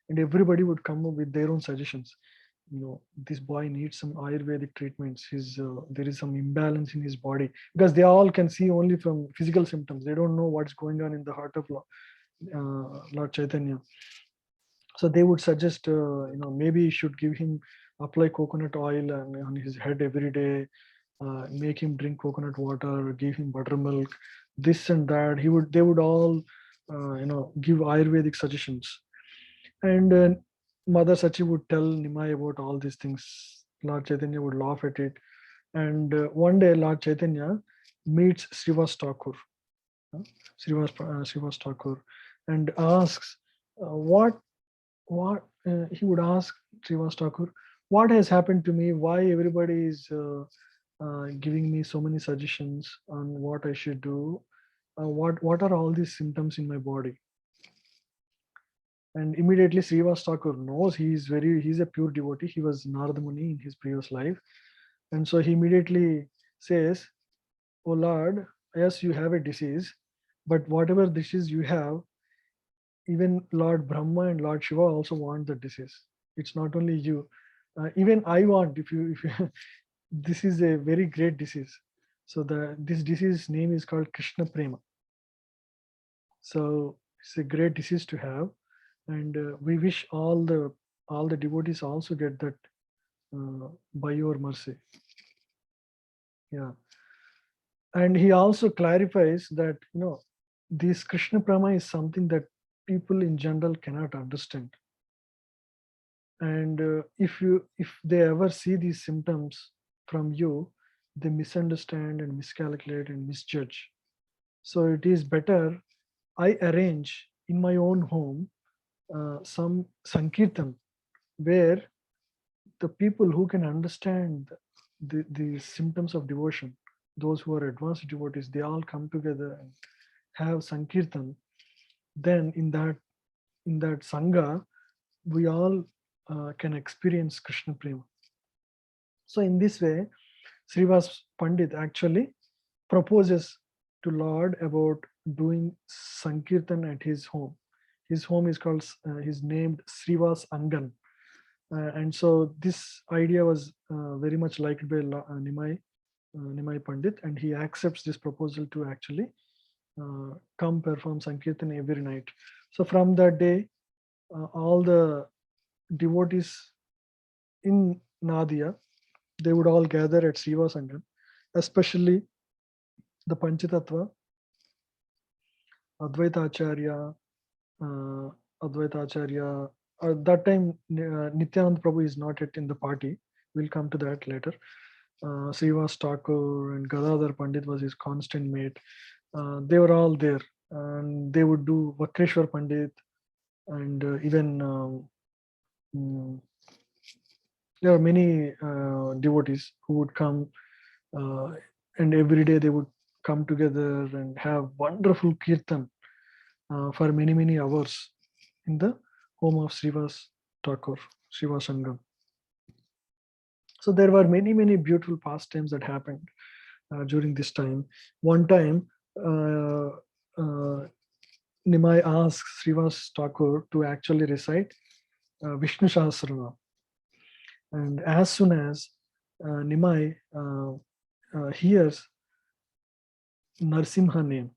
and everybody would come up with their own suggestions. This boy needs some Ayurvedic treatments. There is some imbalance in his body, because they all can see only from physical symptoms. They don't know what's going on in the heart of Lord Chaitanya. So they would suggest, maybe you should give him apply coconut oil on his head every day, make him drink coconut water, give him buttermilk, this and that. They would all, give Ayurvedic suggestions. And Mother Sachi would tell Nimai about all these things. Lord Chaitanya would laugh at it. And one day, Lord Chaitanya meets Srivas Thakur, uh, Srivas Thakur, and asks, what he would ask Srivas Thakur, what has happened to me? Why everybody is giving me so many suggestions on what I should do? what are all these symptoms in my body? And immediately Srivas Thakur knows he's a pure devotee. He was Narada Muni in his previous life. And so he immediately says, "Oh Lord, yes, you have a disease, but whatever disease you have, even Lord Brahma and Lord Shiva also want the disease. It's not only you. Even I want, if you this is a very great disease. So this disease name is called Krishna Prema. So it's a great disease to have, and we wish all the devotees also get that by your mercy. Yeah, and he also clarifies that this Krishna Prema is something that people in general cannot understand, and if they ever see these symptoms from you, they misunderstand and miscalculate and misjudge. So it is better I arrange in my own home some sankirtan where the people who can understand the symptoms of devotion, those who are advanced devotees, they all come together and have sankirtan. Then in that sangha, we all can experience Krishna Prema. So in this way, Srivas Pandit actually proposes to Lord about doing sankirtan at his home. His home is called, he's named Srivas Angan. And so this idea was very much liked by Nimai Pandit, and he accepts this proposal to actually come perform Sankirtan every night. So from that day, all the devotees in Nadia, they would all gather at Srivas Angan, especially the Panchatattva, Advaita Acharya, Advaita Acharya. That time, Nityanand Prabhu is not yet in the party. We'll come to that later. Srivas Thakur and Gadadhar Pandit was his constant mate. They were all there, and they would do Vakreshwar Pandit, and even there are many devotees who would come, and every day they would come together and have wonderful kirtan for many hours in the home of Srivas Thakur, Srivas Sangam. So there were many beautiful pastimes that happened during this time. One time, Nimai asked Srivas Thakur to actually recite Vishnu Sahasranam. And as soon as Nimai hears Narsimha name,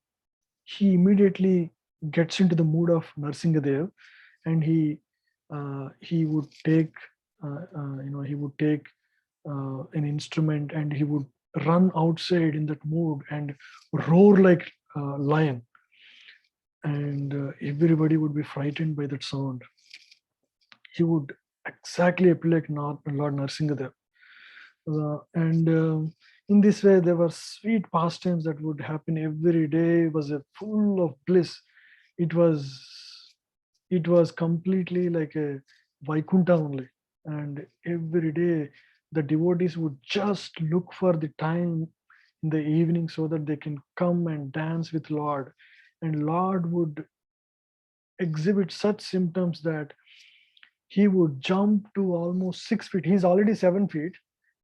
he immediately gets into the mood of Narsingadev, and he would take an instrument, and he would run outside in that mood and roar like a lion, and everybody would be frightened by that sound. He would exactly appear like Lord Narsingadev. And in this way, there were sweet pastimes that would happen every day. It was full of bliss. It was completely like a Vaikuntha only. And every day, the devotees would just look for the time in the evening so that they can come and dance with Lord. And Lord would exhibit such symptoms that he would jump to almost 6 feet. He's already 7 feet,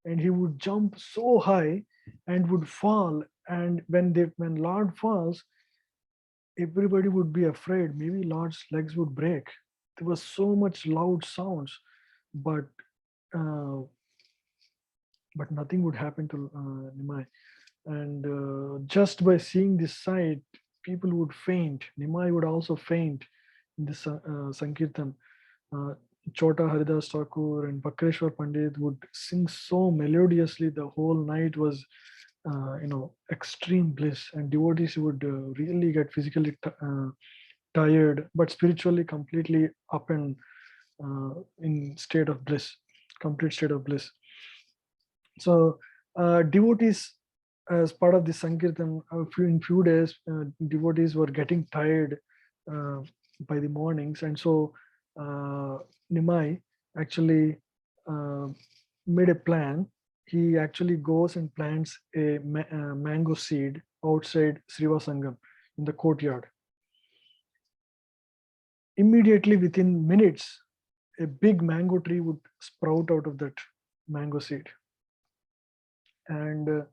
and he would jump so high and would fall. And when Lord falls, everybody would be afraid. Maybe Lord's legs would break. There was so much loud sounds, but uh, nothing would happen to Nimai. And just by seeing this sight, people would faint. Nimai would also faint in this Sankirtan. Chota Haridas Thakur and Bakreshwar Pandit would sing so melodiously. The whole night was, extreme bliss, and devotees would really get physically tired, but spiritually completely up and in state of bliss, complete state of bliss. So devotees, as part of the Sankirtan, in few days, devotees were getting tired by the mornings, and so Nimai actually made a plan. He actually goes and plants a mango seed outside Srivasangam. in the courtyard. Immediately within minutes, a big mango tree would sprout out of that mango seed. And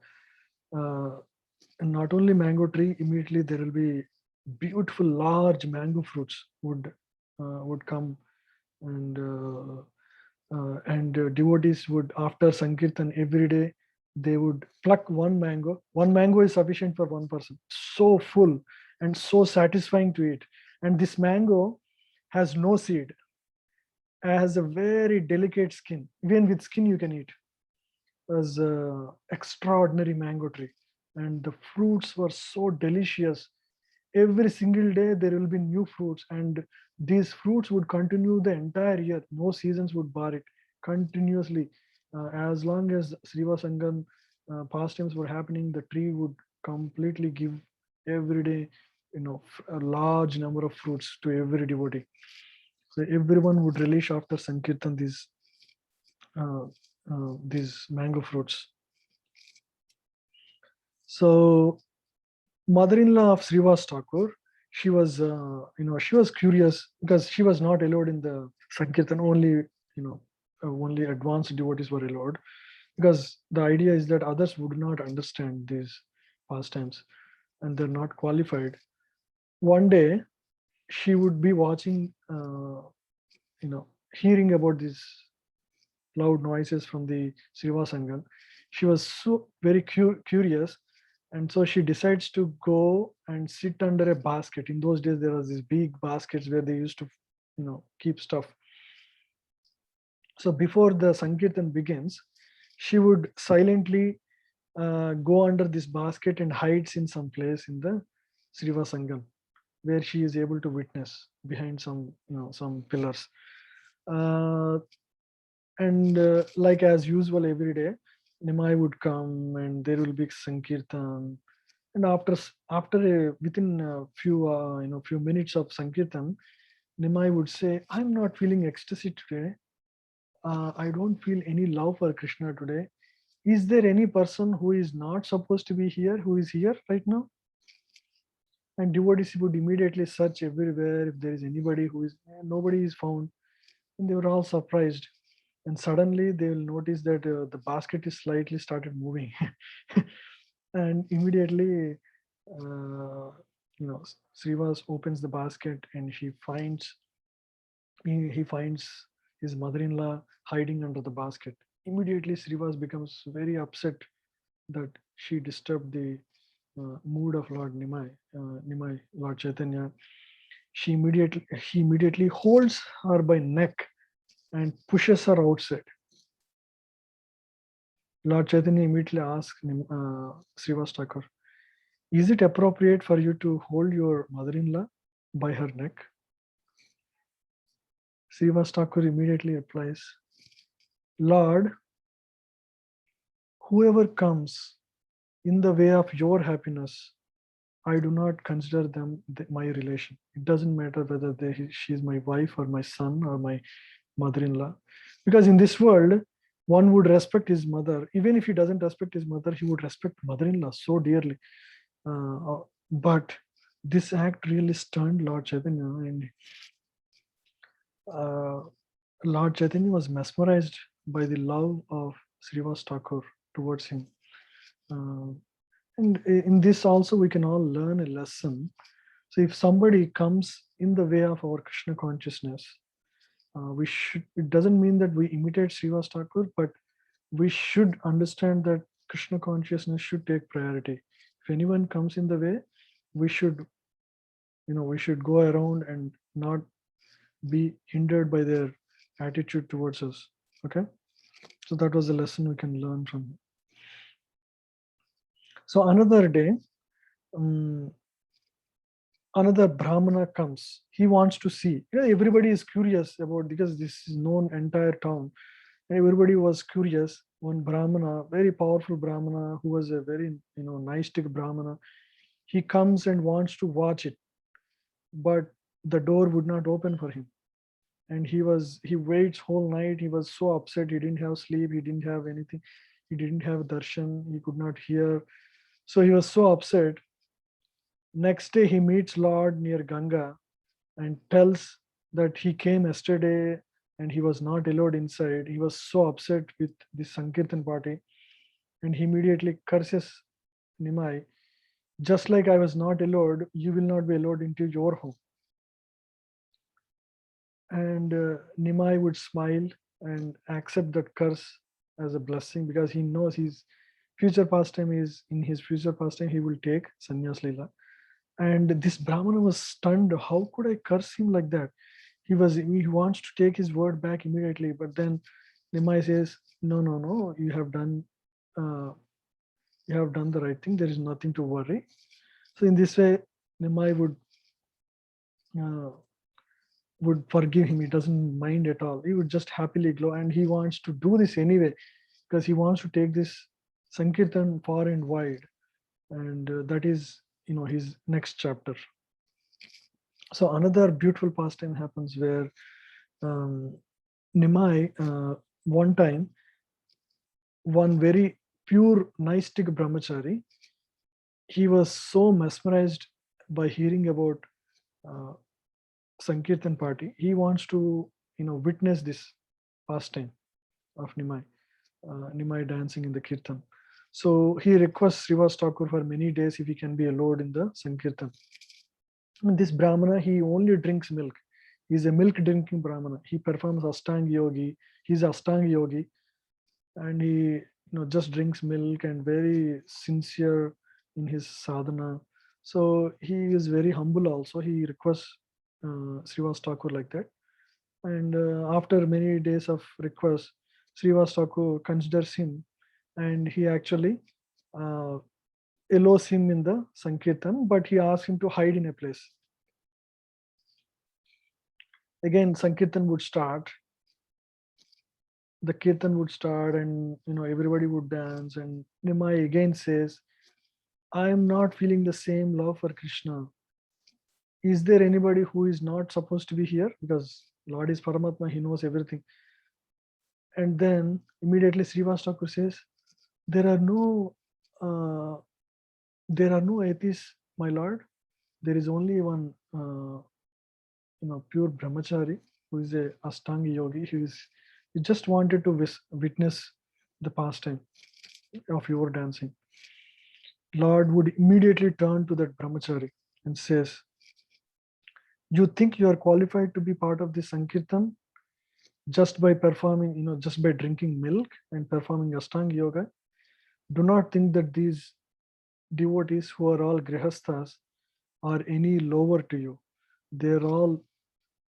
not only mango tree, immediately there will be beautiful large mango fruits would come, and devotees would, after Sankirtan every day, they would pluck one mango. One mango is sufficient for one person. So full and so satisfying to eat. And this mango has no seed, has a very delicate skin. Even with skin you can eat. It was a extraordinary mango tree. And the fruits were so delicious. Every single day there will be new fruits, and these fruits would continue the entire year. No seasons would bar it continuously. As long as Sriva Sangam pastimes were happening, the tree would completely give every day, a large number of fruits to every devotee. So everyone would relish after Sankirtan uh, these mango fruits. So mother-in-law of Srivas Thakur, she was curious because she was not allowed in the Sankirtan. Only advanced devotees were allowed, because the idea is that others would not understand these pastimes and they're not qualified. One day, she would be watching, hearing about these loud noises from the Siva Sangam. She was so very curious, and so she decides to go and sit under a basket. In those days, there was these big baskets where they used to, keep stuff. So before the Sankirtan begins, she would silently go under this basket and hides in some place in the Sriva Sangam, where she is able to witness behind some pillars. Uh, and like as usual, every day Nimai would come and there will be Sankirtan. And within a few minutes of Sankirtan, Nimai would say, "I'm not feeling ecstasy today. I don't feel any love for Krishna today. Is there any person who is not supposed to be here who is here right now?" And devotees would immediately search everywhere if there is anybody who is. Nobody is found, and they were all surprised. And suddenly they will notice that the basket is slightly started moving. And immediately, uh, Srivas opens the basket and he finds his mother-in-law hiding under the basket. Immediately Srivas becomes very upset that she disturbed the mood of Lord Nimai, Lord Chaitanya. He immediately holds her by neck and pushes her outside. Lord Chaitanya immediately asks Srivas Thakur, "Is it appropriate for you to hold your mother-in-law by her neck?" Srivas Thakur immediately replies, "Lord, whoever comes in the way of your happiness, I do not consider them my relation. It doesn't matter whether she is my wife or my son or my mother-in-law. Because in this world, one would respect his mother. Even if he doesn't respect his mother, he would respect mother-in-law so dearly. But this act really stunned Lord Chaitanya, and uh, Lord Chaitanya was mesmerized by the love of Srivas Thakur towards him. And in this also we can all learn a lesson. So if somebody comes in the way of our Krishna consciousness, it doesn't mean that we imitate Srivas Thakur, but we should understand that Krishna consciousness should take priority. If anyone comes in the way, we should go around and not be hindered by their attitude towards us. Okay, so that was a lesson we can learn from it. So another day, another Brahmana comes. He wants to see. Everybody is curious about, because this is known entire town. Everybody was curious. One Brahmana, very powerful Brahmana, who was a very Naistic Brahmana, he comes and wants to watch it, but the door would not open for him. And he waits whole night. He was so upset. He didn't have sleep. He didn't have anything. He didn't have darshan. He could not hear. So he was so upset. Next day he meets Lord near Ganga and tells that he came yesterday and he was not allowed inside. He was so upset with this Sankirtan party, and he immediately curses Nimai. Just like I was not allowed, you will not be allowed into your home. And Nimai would smile and accept that curse as a blessing, because he knows his future pastime is in his future pastime he will take sannyas lila. And this Brahmana was stunned. How could I curse him like that? He wants to take his word back immediately, but then Nimai says, no, no, no, uh, you have done the right thing. There is nothing to worry. So in this way, Nimai uh, would forgive him. He doesn't mind at all. He would just happily glow, and he wants to do this anyway because he wants to take this Sankirtan far and wide, and that is, his next chapter. So another beautiful pastime happens where um, Nimai, one time, one very pure Naistic brahmachari, he was so mesmerized by hearing about uh, Sankirtan party. He wants to, witness this pastime of Nimai dancing in the Kirtan. So he requests Srivas Thakur for many days if he can be allowed in the Sankirtan. And this Brahmana, he only drinks milk. He's a milk drinking Brahmana. He performs Ashtanga Yogi. He's Ashtanga Yogi, and he just drinks milk and very sincere in his sadhana. So he is very humble also. He requests Srivas Thakur like that. And after many days of request, Srivas Thakur considers him, and he actually uh, allows him in the Sankirtan, but he asks him to hide in a place. Again, Sankirtan would start, the Kirtan would start, and everybody would dance, and Nimai again says, I am not feeling the same love for Krishna. Is there anybody who is not supposed to be here? Because Lord is Paramatma, he knows everything. And then immediately Srivas Thakur says, there are no uh, there are no atheists, my lord. There is only one pure brahmachari who is a Ashtanga yogi. He just wanted to witness the pastime of your dancing. Lord would immediately turn to that brahmachari and says, you think you are qualified to be part of this Sankirtan just by performing, just by drinking milk and performing Ashtanga yoga? Do not think that these devotees who are all grihasthas are any lower to you. They're all,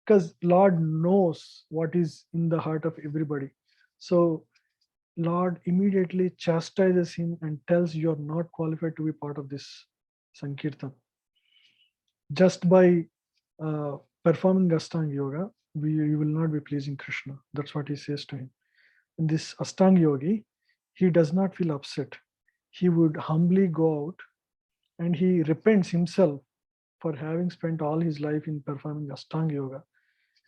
because Lord knows what is in the heart of everybody. So Lord immediately chastises him and tells you are not qualified to be part of this Sankirtan. Just by performing Ashtanga Yoga, you will not be pleasing Krishna. That's what he says to him. And this Ashtanga Yogi, he does not feel upset. He would humbly go out and he repents himself for having spent all his life in performing Ashtanga Yoga.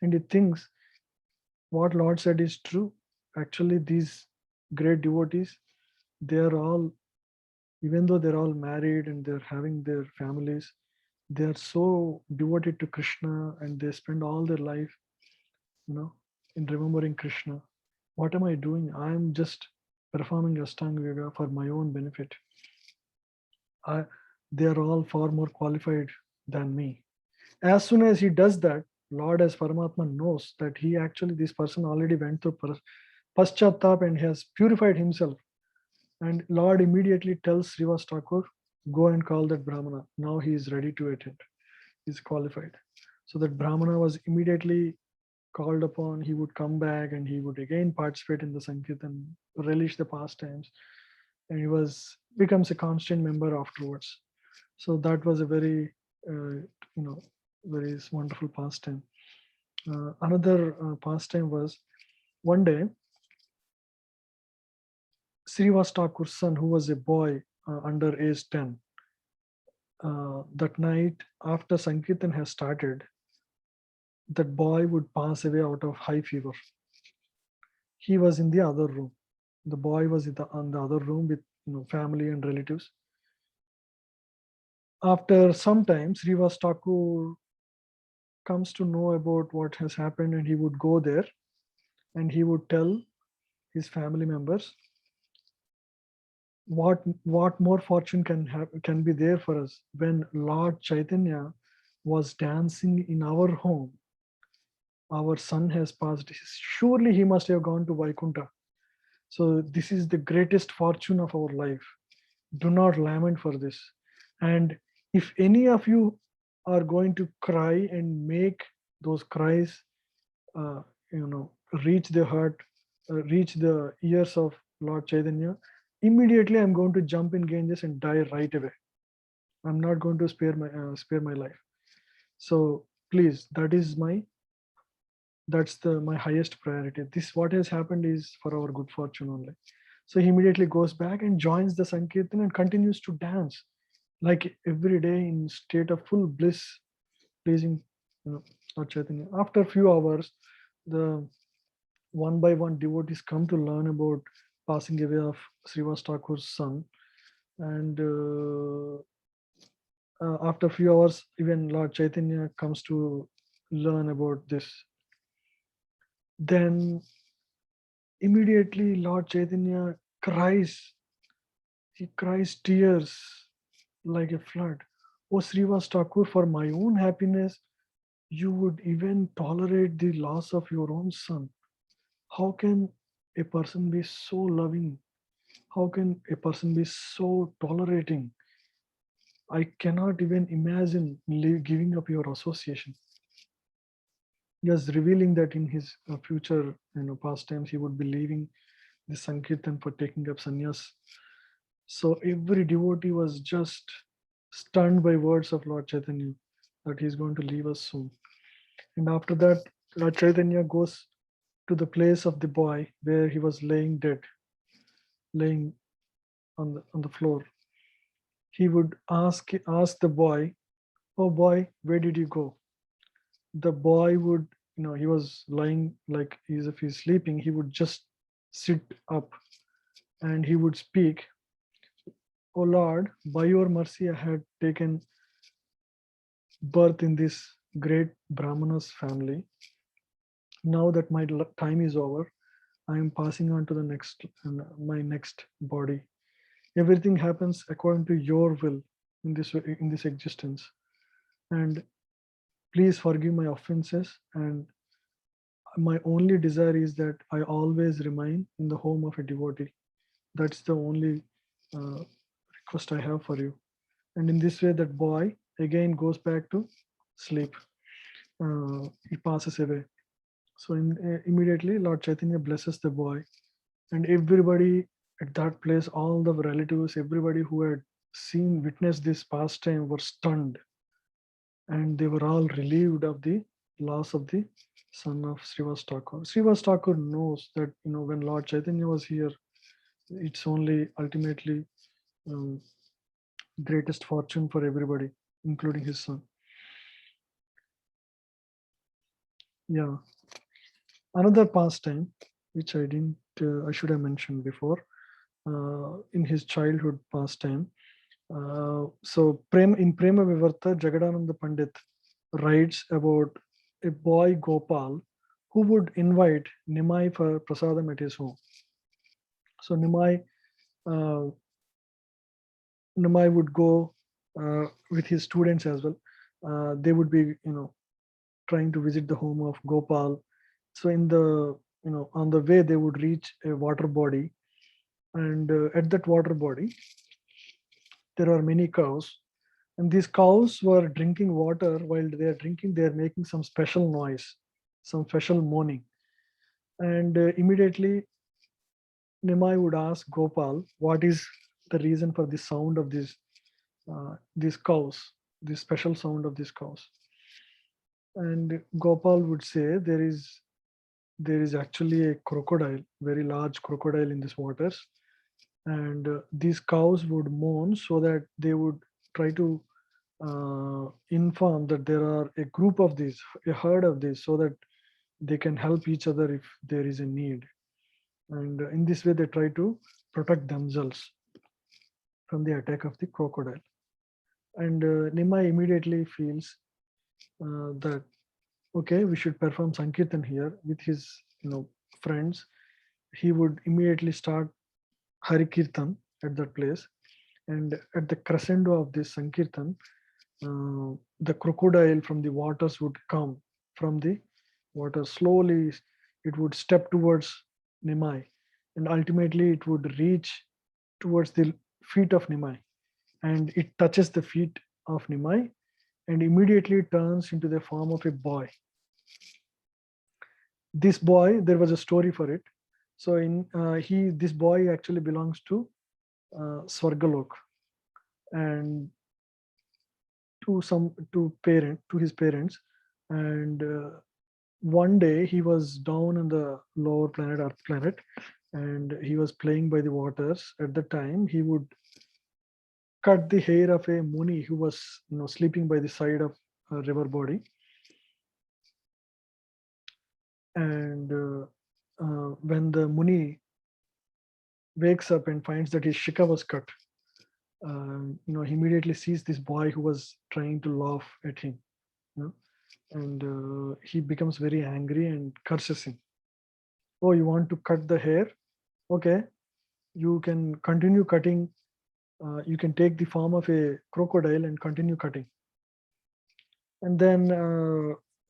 And he thinks what Lord said is true. Actually, these great devotees, they are all, even though they're all married and they're having their families, they are so devoted to Krishna and they spend all their life, in remembering Krishna. What am I doing? I'm just performing Ashtanga Yoga for my own benefit. I, they are all far more qualified than me. As soon as he does that, Lord as Paramatma knows that this person already went through Paschatap and has purified himself. And Lord immediately tells Srivas Thakur, go and call that Brahmana. Now he is ready to attend. He is qualified. So that Brahmana was immediately called upon. He would come back and he would again participate in the Sankirtan, relish the pastimes, and he becomes a constant member afterwards. So that was a very, very wonderful pastime. Another pastime was one day, Srivas Thakur's son, who was a boy under age 10, that night after Sankirtan has started, that boy would pass away out of high fever. He was in the other room. The boy was on the other room with family and relatives. After some time, Srivas Thakur comes to know about what has happened, and he would go there and he would tell his family members what more fortune can be there for us. When Lord Chaitanya was dancing in our home, our son has passed. Surely he must have gone to Vaikunta. So this is the greatest fortune of our life. Do not lament for this. And if any of you are going to cry and make those cries, uh, reach the heart, reach the ears of Lord Chaitanya, immediately I'm going to jump in Ganges and die right away. I'm not going to spare my life. So please, that's the my highest priority. This what has happened is for our good fortune only. So he immediately goes back and joins the Sankirtan and continues to dance like every day in state of full bliss, pleasing Lord Chaitanya. After a few hours, the one by one devotees come to learn about passing away of Srivas Thakur's son. And after a few hours, even Lord Chaitanya comes to learn about this. Then immediately Lord Chaitanya cries. He cries tears like a flood. Oh Srivas Thakur, for my own happiness, you would even tolerate the loss of your own son. How can a person be so loving? How can a person be so tolerating? I cannot even imagine giving up your association. Just revealing that in his future, pastimes, he would be leaving the Sankirtan for taking up sannyas. So every devotee was just stunned by words of Lord Chaitanya that he's going to leave us soon. And after that, Lord Chaitanya goes to the place of the boy where he was laying dead, laying on the floor. He would ask the boy, "Oh boy, where did you go?" The boy would, he was lying like as if he's sleeping. He would just sit up and he would speak, "Oh Lord, by your mercy, I had taken birth in this great Brahmana's family. Now that my time is over, I am passing on to the next, my next body. Everything happens according to your will in this existence. And please forgive my offenses. And my only desire is that I always remain in the home of a devotee. That's the only uh, request I have for you." And in this way, that boy again goes back to sleep. He passes away. So immediately, Lord Chaitanya blesses the boy, and everybody at that place, all the relatives, everybody who had witnessed this pastime, were stunned, and they were all relieved of the loss of the son of Srivas Thakur. Srivas Thakur knows that when Lord Chaitanya was here, it's only ultimately um, greatest fortune for everybody, including his son. Yeah, another pastime which I should have mentioned before, in his childhood pastime. So in Prema Vivarta, Jagadananda Pandit writes about a boy Gopal who would invite Nimai for prasadam at his home. So uh, Nimai would go with his students as well. They would be, trying to visit the home of Gopal. So on the way they would reach a water body, and at that water body there are many cows, and these cows were drinking water. While they are drinking, they are making some special noise, some special moaning. And immediately Nimai would ask Gopal, what is the reason for the sound of these cows, this special sound of these cows? And Gopal would say, there is actually a crocodile, very large crocodile in these waters, and these cows would moan so that they would try to inform that there are a group of these, a herd of these, so that they can help each other if there is a need. And in this way, they try to protect themselves from the attack of the crocodile. And Nimai immediately feels that okay, we should perform Sankirtan here with his friends. He would immediately start Hari Kirtan at that place. And at the crescendo of this Sankirtan, the crocodile from the waters would come from the water. Slowly, it would step towards Nimai, and ultimately it would reach towards the feet of Nimai, and it touches the feet of Nimai and immediately turns into the form of a boy. This boy, there was a story for it. So in this boy actually belongs to Swargalok, and to his parents. And one day he was down in the lower planet, Earth planet, and he was playing by the waters. At the time, he would cut the hair of a Muni who was sleeping by the side of a river body. And when the Muni wakes up and finds that his shika was cut, he immediately sees this boy who was trying to laugh at him, you know, and he becomes very angry and curses him. Oh, you want to cut the hair? Okay, you can continue cutting. You can take the form of a crocodile and continue cutting. And then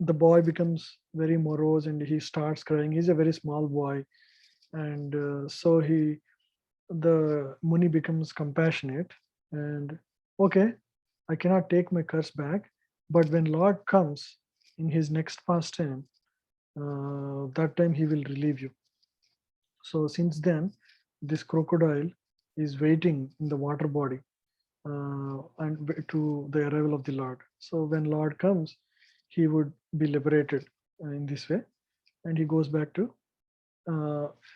the boy becomes very morose and he starts crying. He's a very small boy, and so the Muni becomes compassionate and okay, I cannot take my curse back, but when Lord comes in his next pastime, that time he will relieve you. So since then, this crocodile is waiting in the water body to the arrival of the Lord. So when Lord comes, he would be liberated in this way, and he goes back to.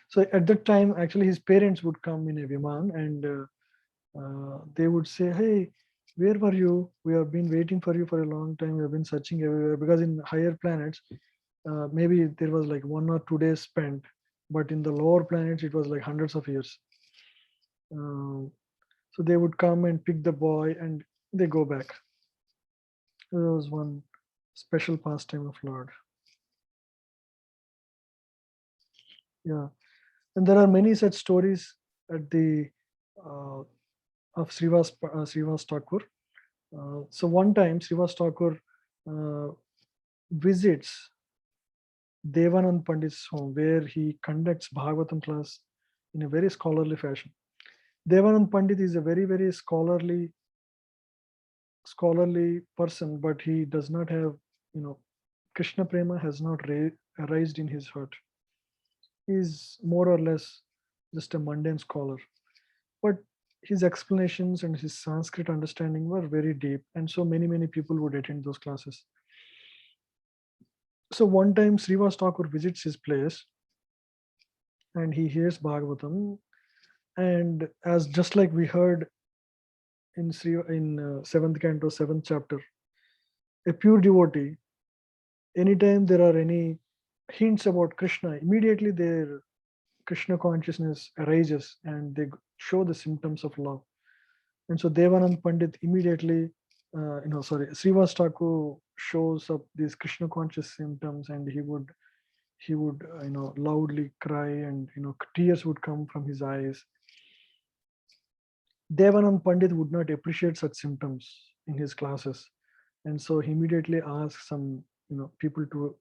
So at that time, actually, his parents would come in a viman, and they would say, "Hey, where were you? We have been waiting for you for a long time. We have been searching everywhere because in higher planets, maybe there was like 1 or 2 days spent, but in the lower planets, it was like hundreds of years." Uh, so they would come and pick the boy, and they go back. There was one special pastime of Lord. Yeah, and there are many such stories at the uh, of Srivas Thakur. So one time Srivas Thakur uh, visits Devanand Pandit's home where he conducts Bhagavatam class in a very scholarly fashion. Devanand Pandit is a very, very scholarly person, but he does not have, Krishna Prema has not arised in his heart. He is more or less just a mundane scholar. But his explanations and his Sanskrit understanding were very deep, and so many people would attend those classes. So one time Srivas Thakur visits his place and he hears Bhagavatam, and as just like we heard in seventh canto, seventh chapter, a pure devotee, anytime there are any hints about Krishna, immediately their Krishna consciousness arises and they show the symptoms of love. And so Devanand Pandit immediately, Srivas Thakur shows up these Krishna conscious symptoms, and he would loudly cry, and tears would come from his eyes. Devanand Pandit would not appreciate such symptoms in his classes, and so he immediately asks some people to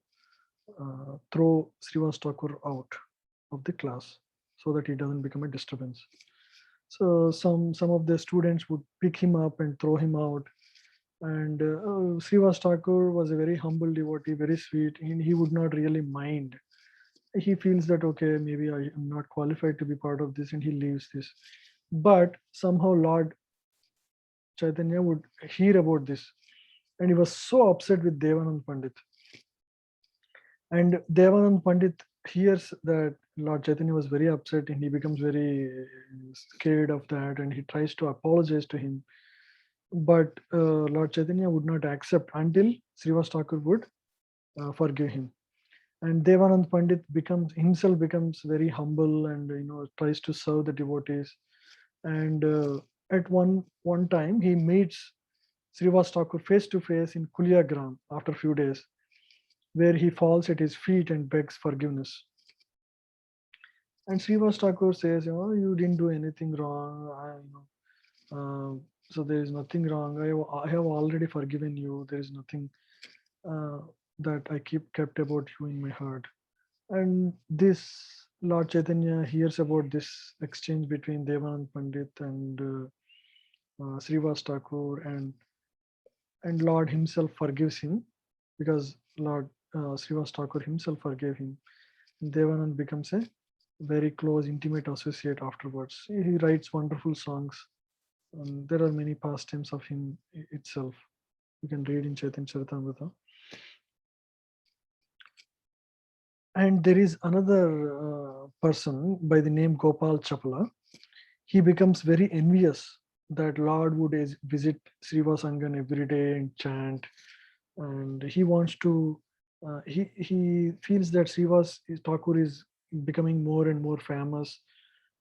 throw Srivas Thakur out of the class so that he doesn't become a disturbance. So some of the students would pick him up and throw him out. And Srivas Thakur was a very humble devotee, very sweet, and he would not really mind. He feels that okay, maybe I am not qualified to be part of this, and he leaves this. But somehow Lord Chaitanya would hear about this, and he was so upset with Devanand Pandit. And Devanand Pandit hears that Lord Chaitanya was very upset, and he becomes very scared of that, and he tries to apologize to him. But Lord Chaitanya would not accept until Srivas Thakur would forgive him. And Devanand Pandit becomes very humble, and tries to serve the devotees. And at one time he meets Srivas Thakur face to face in Kulyagram after a few days, where he falls at his feet and begs forgiveness. And Srivas Thakur says, you didn't do anything wrong. So there is nothing wrong. I have already forgiven you. There is nothing uh, that I kept about you in my heart. And this Lord Chaitanya hears about this exchange between Devanand Pandit and Srivas Thakur, and Lord himself forgives him because Lord Srivas Thakur himself forgave him. Devanand becomes a very close, intimate associate afterwards. He writes wonderful songs. There are many pastimes of him itself. You can read in Chaitanya Charitamrita. And there is another person by the name Gopal Chapala. He becomes very envious that Lord would visit Srivas Angan every day and chant, and he wants to. He feels that Srivas Thakur is becoming more and more famous,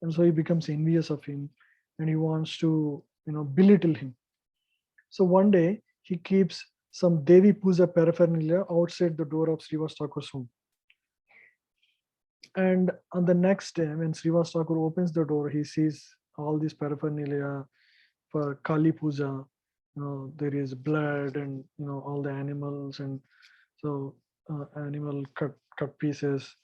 and so he becomes envious of him, and he wants to belittle him. So one day he keeps some Devi Puja paraphernalia outside the door of Srivas Thakur's home. And on the next day, when Srivas Thakur opens the door, he sees all these paraphernalia for Kali Puja. There is blood and all the animals, and so animal cut pieces.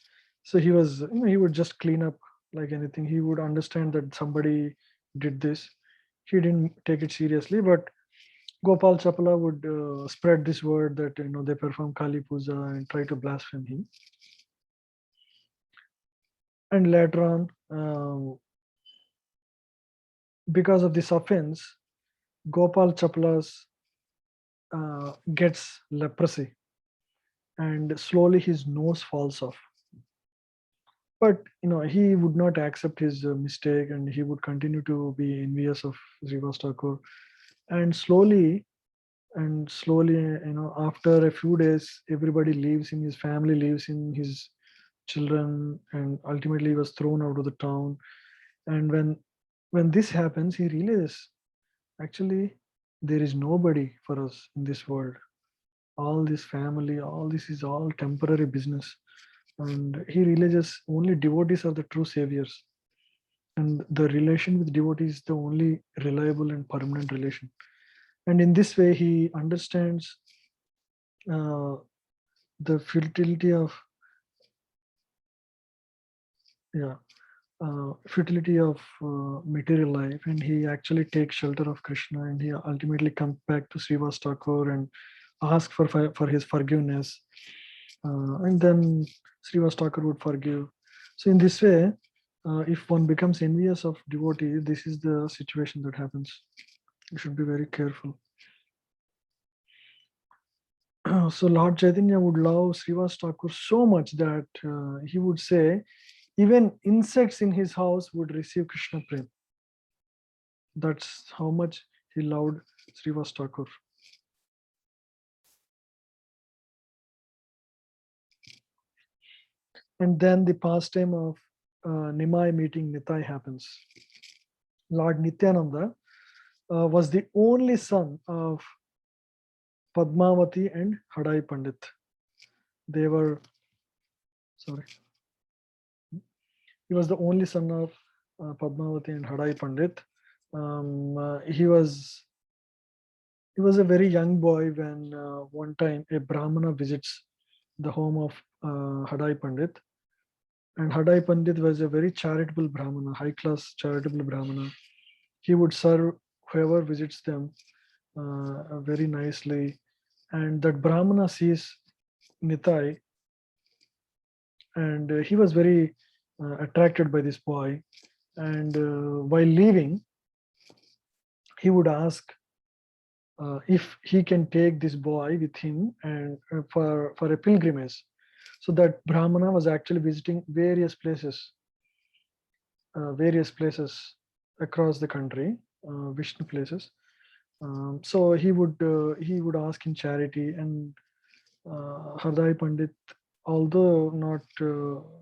So he was, he would just clean up like anything. He would understand that somebody did this. He didn't take it seriously, but Gopal Chapala would spread this word that they perform Kali Puja and try to blaspheme him. And later on, because of this offense, Gopal Chapla's gets leprosy, and slowly his nose falls off. But he would not accept his mistake, and he would continue to be envious of Srivas Thakur. And slowly, after a few days, everybody leaves him. His family leaves him. His children, and ultimately he was thrown out of the town. And when this happens, he realizes actually there is nobody for us in this world. All this family, all this is all temporary business. And he realizes only devotees are the true saviors, and the relation with devotees is the only reliable and permanent relation. And in this way he understands uh, the futility of yeah futility of material life, and he actually takes shelter of Krishna, and he ultimately comes back to Srivas Thakur and asks for his forgiveness, and then Srivas Thakur would forgive. So in this way, if one becomes envious of devotee, this is the situation that happens. You should be very careful. So Lord Chaitanya would love Srivas Thakur so much that he would say, even insects in his house would receive Krishna Prem. That's how much he loved Srivas Thakur. And then the pastime of Nimai meeting Nitai happens. Lord Nityananda was the only son of Padmavati and Hadai Pandit. They were, sorry, he was the only son of Padmavati and Hadai Pandit. He was a very young boy when one time a Brahmana visits the home of Hadai Pandit. And Hadai Pandit was a very charitable Brahmana, high class charitable Brahmana. He would serve whoever visits them very nicely. And that Brahmana sees Nitai, and he was very attracted by this boy. And while leaving, he would ask if he can take this boy with him and for a pilgrimage. So that Brahmana was actually visiting various places across the country, Vishnu places. So he would ask in charity, and Hardai Pandit, although not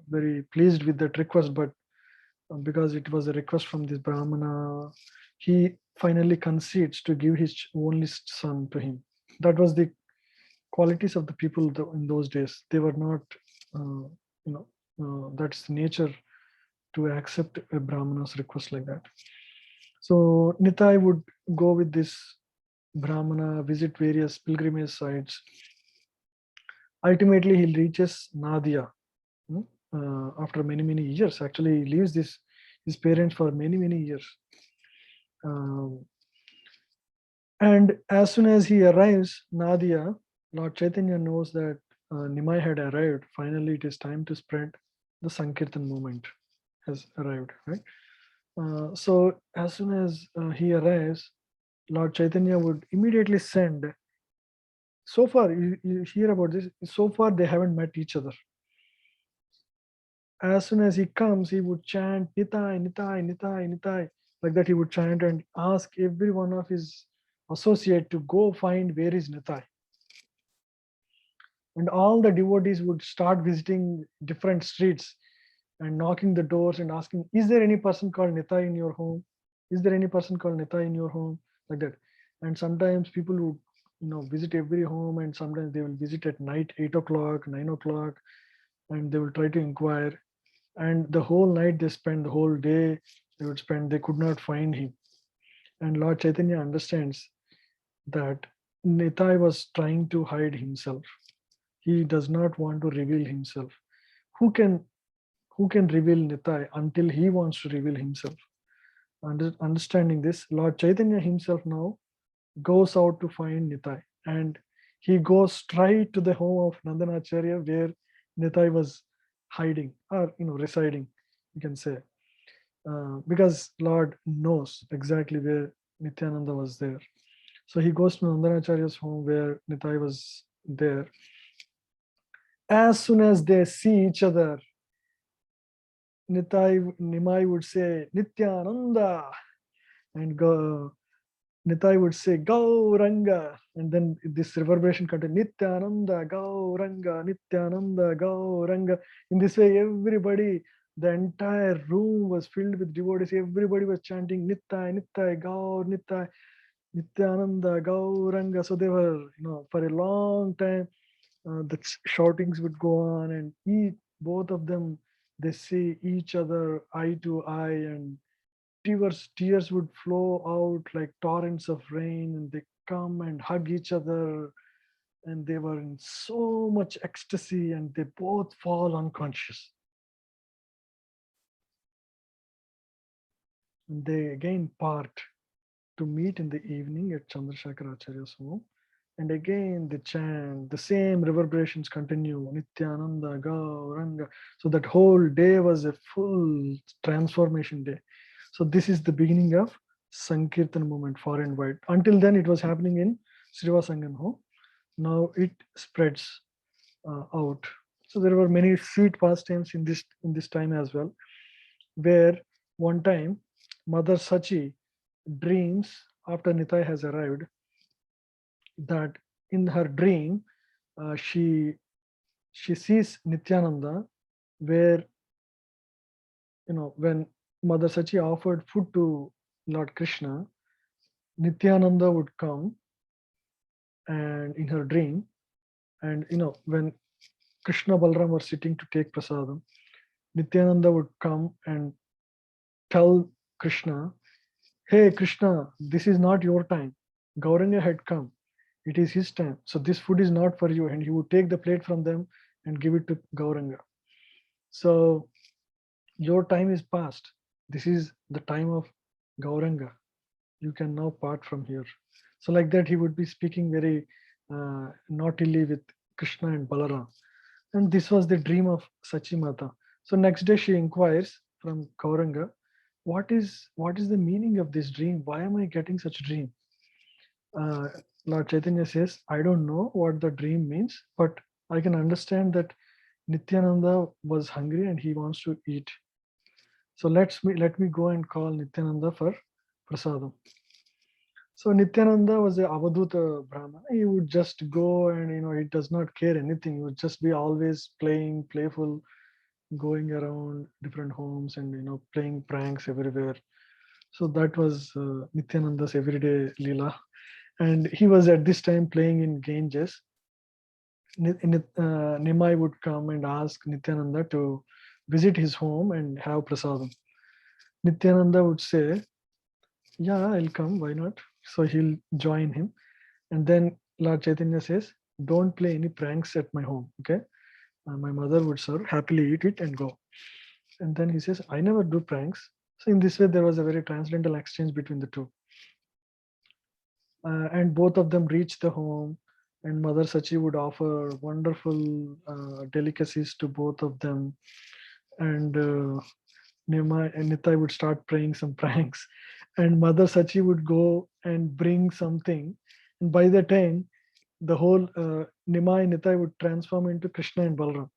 very pleased with that request, but because it was a request from this Brahmana, he finally concedes to give his only son to him. That was the qualities of the people in those days. They were not, that's nature to accept a Brahmana's request like that. So Nitai would go with this Brahmana, visit various pilgrimage sites. Ultimately, he reaches Nadia. After many years, actually, he leaves his parents for many years. And as soon as he arrives, Nadia, Lord Chaitanya knows that Nimai had arrived. Finally, it is time to spread. The Sankirtan movement has arrived, right? So as soon as he arrives, Lord Chaitanya would immediately send. So far, you hear about this. So far, they haven't met each other. As soon as he comes, he would chant Nitai, Nitai, Nitai, Nitai. Like that, he would chant and ask every one of his associate to go find where is Nitai. And all the devotees would start visiting different streets and knocking the doors and asking, is there any person called Nitai in your home? Is there any person called Nitai in your home? Like that. And sometimes people would, visit every home, and sometimes they will visit at night, 8 o'clock, 9 o'clock, and they will try to inquire. And the whole night they spend, the whole day they would spend, they could not find him. And Lord Chaitanya understands that Nitai was trying to hide himself. He does not want to reveal himself. Who can reveal Nitai until he wants to reveal himself? Understanding this, Lord Chaitanya himself now goes out to find Nitai, and he goes straight to the home of Nandanacharya where Nitai was hiding, or residing, you can say, because Lord knows exactly where Nityananda was there. So he goes to Nandanacharya's home where Nitai was there. As soon as they see each other, Nimai would say Nityananda, and Nitai would say Gauranga, and then this reverberation continued Nityananda, Gauranga, Nityananda, Gauranga. In this way, everybody, the entire room was filled with devotees. Everybody was chanting Nittai, Nittai, Gaur, Nittai, Nityananda, Gauranga. So they were, for a long time, the shoutings would go on, and both of them, they see each other eye to eye, and tears would flow out like torrents of rain, and they come and hug each other, and they were in so much ecstasy, and they both fall unconscious. And they again part to meet in the evening at Chandrasekhar Acharya's home. And again, the chant, the same reverberations continue, Nityananda, Gauranga. So that whole day was a full transformation day. So this is the beginning of Sankirtan movement far and wide. Until then, it was happening in Srivasangan home. Now it spreads out. So there were many sweet pastimes in this time as well, where one time Mother Sachi dreams after Nitai has arrived that in her dream she sees Nityananda, where when Mother Sachi offered food to Lord Krishna, Nityananda would come, and in her dream, and when Krishna Balram were sitting to take prasadam, Nityananda would come and tell Krishna, hey Krishna, this is not your time. Gauranga had come. It is his time. So this food is not for you. And he would take the plate from them and give it to Gauranga. So your time is past. This is the time of Gauranga. You can now part from here. So like that, he would be speaking very naughtily with Krishna and Balaram. And this was the dream of Sachi Mata. So next day she inquires from Gauranga, what is the meaning of this dream? Why am I getting such dream? uh, Lord Chaitanya says, I don't know what the dream means, but I can understand that Nityananda was hungry and he wants to eat. So let me go and call Nityananda for prasadam. So Nityananda was a Avadhuta Brahmana. He would just go, and he does not care anything. He would just be always playing, playful, going around different homes and playing pranks everywhere. So that was Nityananda's everyday Leela. And he was at this time playing in Ganges. Nimai would come and ask Nityananda to visit his home and have prasadam. Nityananda would say, yeah, I'll come, why not? So he'll join him. And then Lord Chaitanya says, don't play any pranks at my home, okay? My mother would serve, happily eat it and go. And then he says, I never do pranks. So in this way, there was a very transcendental exchange between the two. And both of them reached the home, and Mother Sachi would offer wonderful delicacies to both of them. And Nima and Nitai would start praying some pranks, and Mother Sachi would go and bring something. And by the time, the whole Nima and Nitai would transform into Krishna and Balram.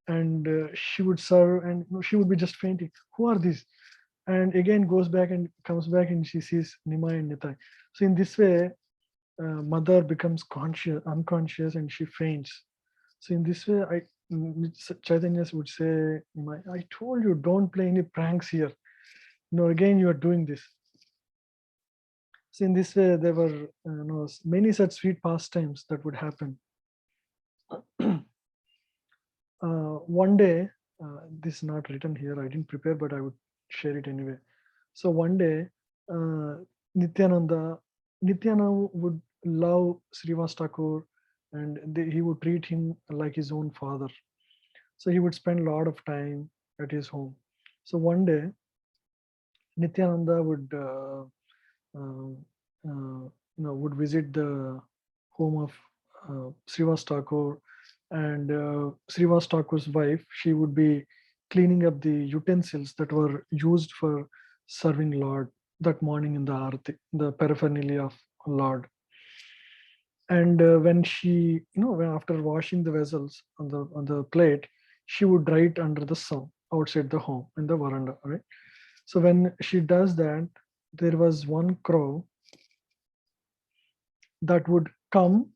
And she would serve, and she would be just fainting. Who are these? And again goes back and comes back, and she sees Nima and Nitai. So in this way, mother becomes unconscious, and she faints. So in this way, Chaitanya would say, I told you, don't play any pranks here. No, again you are doing this. So in this way, there were many such sweet pastimes that would happen. One day, this is not written here, I didn't prepare, but I would share it anyway. So one day, Nityananda would love Srivas Thakur, and he would treat him like his own father. So he would spend a lot of time at his home. So one day, Nityananda would uh, would visit the home of Srivas Thakur, and Srivas Thakur's wife, she would be cleaning up the utensils that were used for serving Lord that morning in the Aarti, the paraphernalia of Lord. And when she, when after washing the vessels on the plate, she would write under the sun outside the home in the veranda, right? So when she does that, there was one crow that would come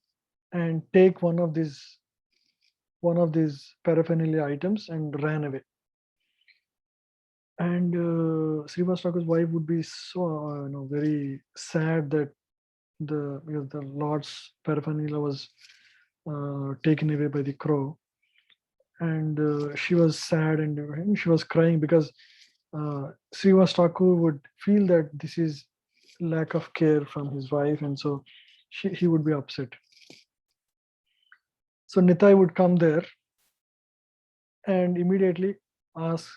and take one of these paraphernalia items and ran away. And Srivas Thakur's wife would be so very sad that because the Lord's paraphernalia was taken away by the crow, and she was sad and she was crying because Srivas Thakur would feel that this is lack of care from his wife, and so he would be upset. So Nitai would come there and immediately ask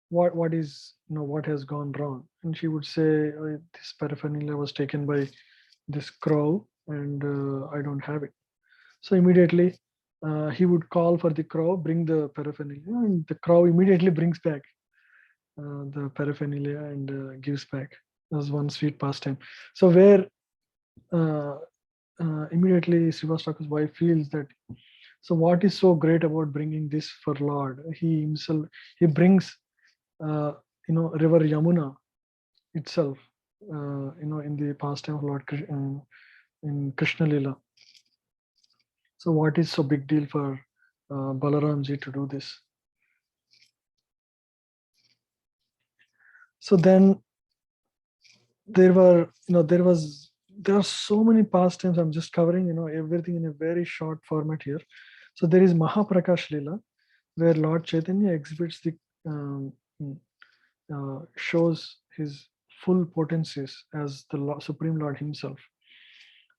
what is what has gone wrong, and she would say, this paraphernalia was taken by this crow, and I don't have it. So immediately he would call for the crow, bring the paraphernalia, and the crow immediately brings back the paraphernalia and gives back. That was one sweet pastime. So where uh, immediately Srivas Thakur's wife feels that, so what is so great about bringing this for Lord? He himself, he brings river Yamuna itself, in the pastime of Lord in Krishna Lila. So what is so big deal for Balaramji to do this? So then there are so many pastimes. I'm just covering everything in a very short format here. So there is Mahaprakash Lila, where Lord Chaitanya exhibits the shows his full potencies as the Supreme Lord himself.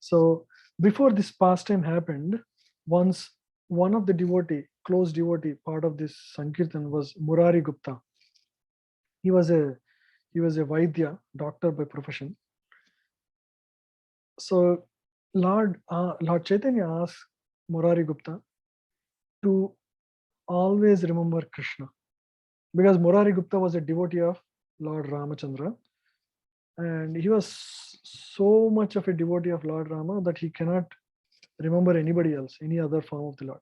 So before this pastime happened, once one of the close devotee, part of this Sankirtan was Murari Gupta. He was a Vaidya, doctor by profession. So Lord Chaitanya asked Murari Gupta to always remember Krishna, because Murari Gupta was a devotee of Lord Ramachandra, and he was so much of a devotee of Lord Rama that he cannot remember anybody else, any other form of the Lord.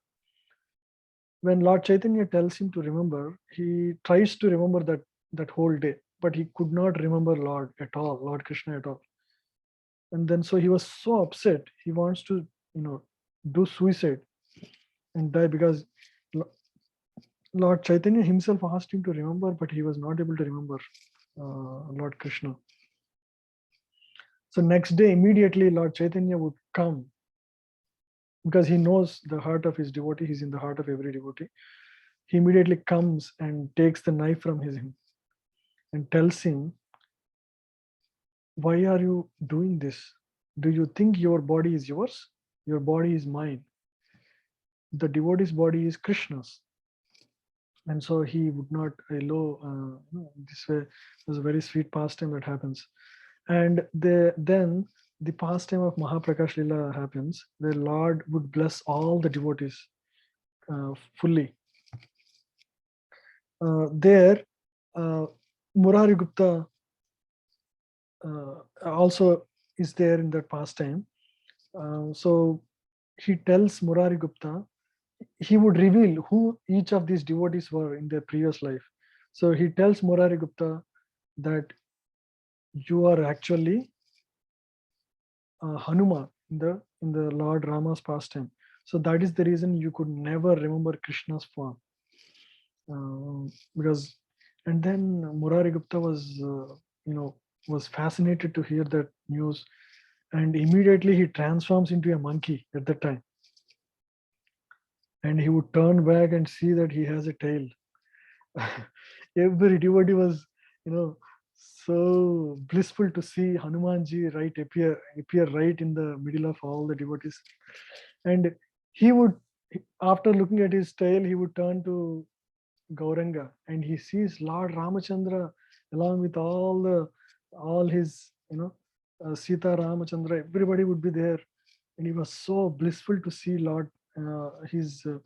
When Lord Chaitanya tells him to remember, he tries to remember that whole day, but he could not remember Lord at all, Lord Krishna at all. And then so he was so upset, he wants to do suicide and die, because Lord Chaitanya himself asked him to remember, but he was not able to remember. Lord Krishna. So next day, immediately Lord Chaitanya would come, because he knows the heart of his devotee. He's in the heart of every devotee. He immediately comes and takes the knife from him and tells him, why are you doing this? Do you think your body is yours? Your body is mine. The devotee's body is Krishna's. And so he would not allow, this way. There's a very sweet pastime that happens. And then the pastime of Mahaprakash Lila happens, where Lord would bless all the devotees fully. There, Murari Gupta also is there in that pastime. So he tells Murari Gupta, he would reveal who each of these devotees were in their previous life. So he tells Murari Gupta that you are actually Hanuman in the Lord Rama's pastime. So that is the reason you could never remember Krishna's form. Because, and then Murari Gupta was fascinated to hear that news, and immediately he transforms into a monkey at that time, and he would turn back and see that he has a tail. Every devotee was, so blissful to see Hanumanji appear right in the middle of all the devotees. And he would, after looking at his tail, he would turn to Gauranga, and he sees Lord Ramachandra along with all his, Sita Ramachandra. Everybody would be there, and he was so blissful to see Lord, to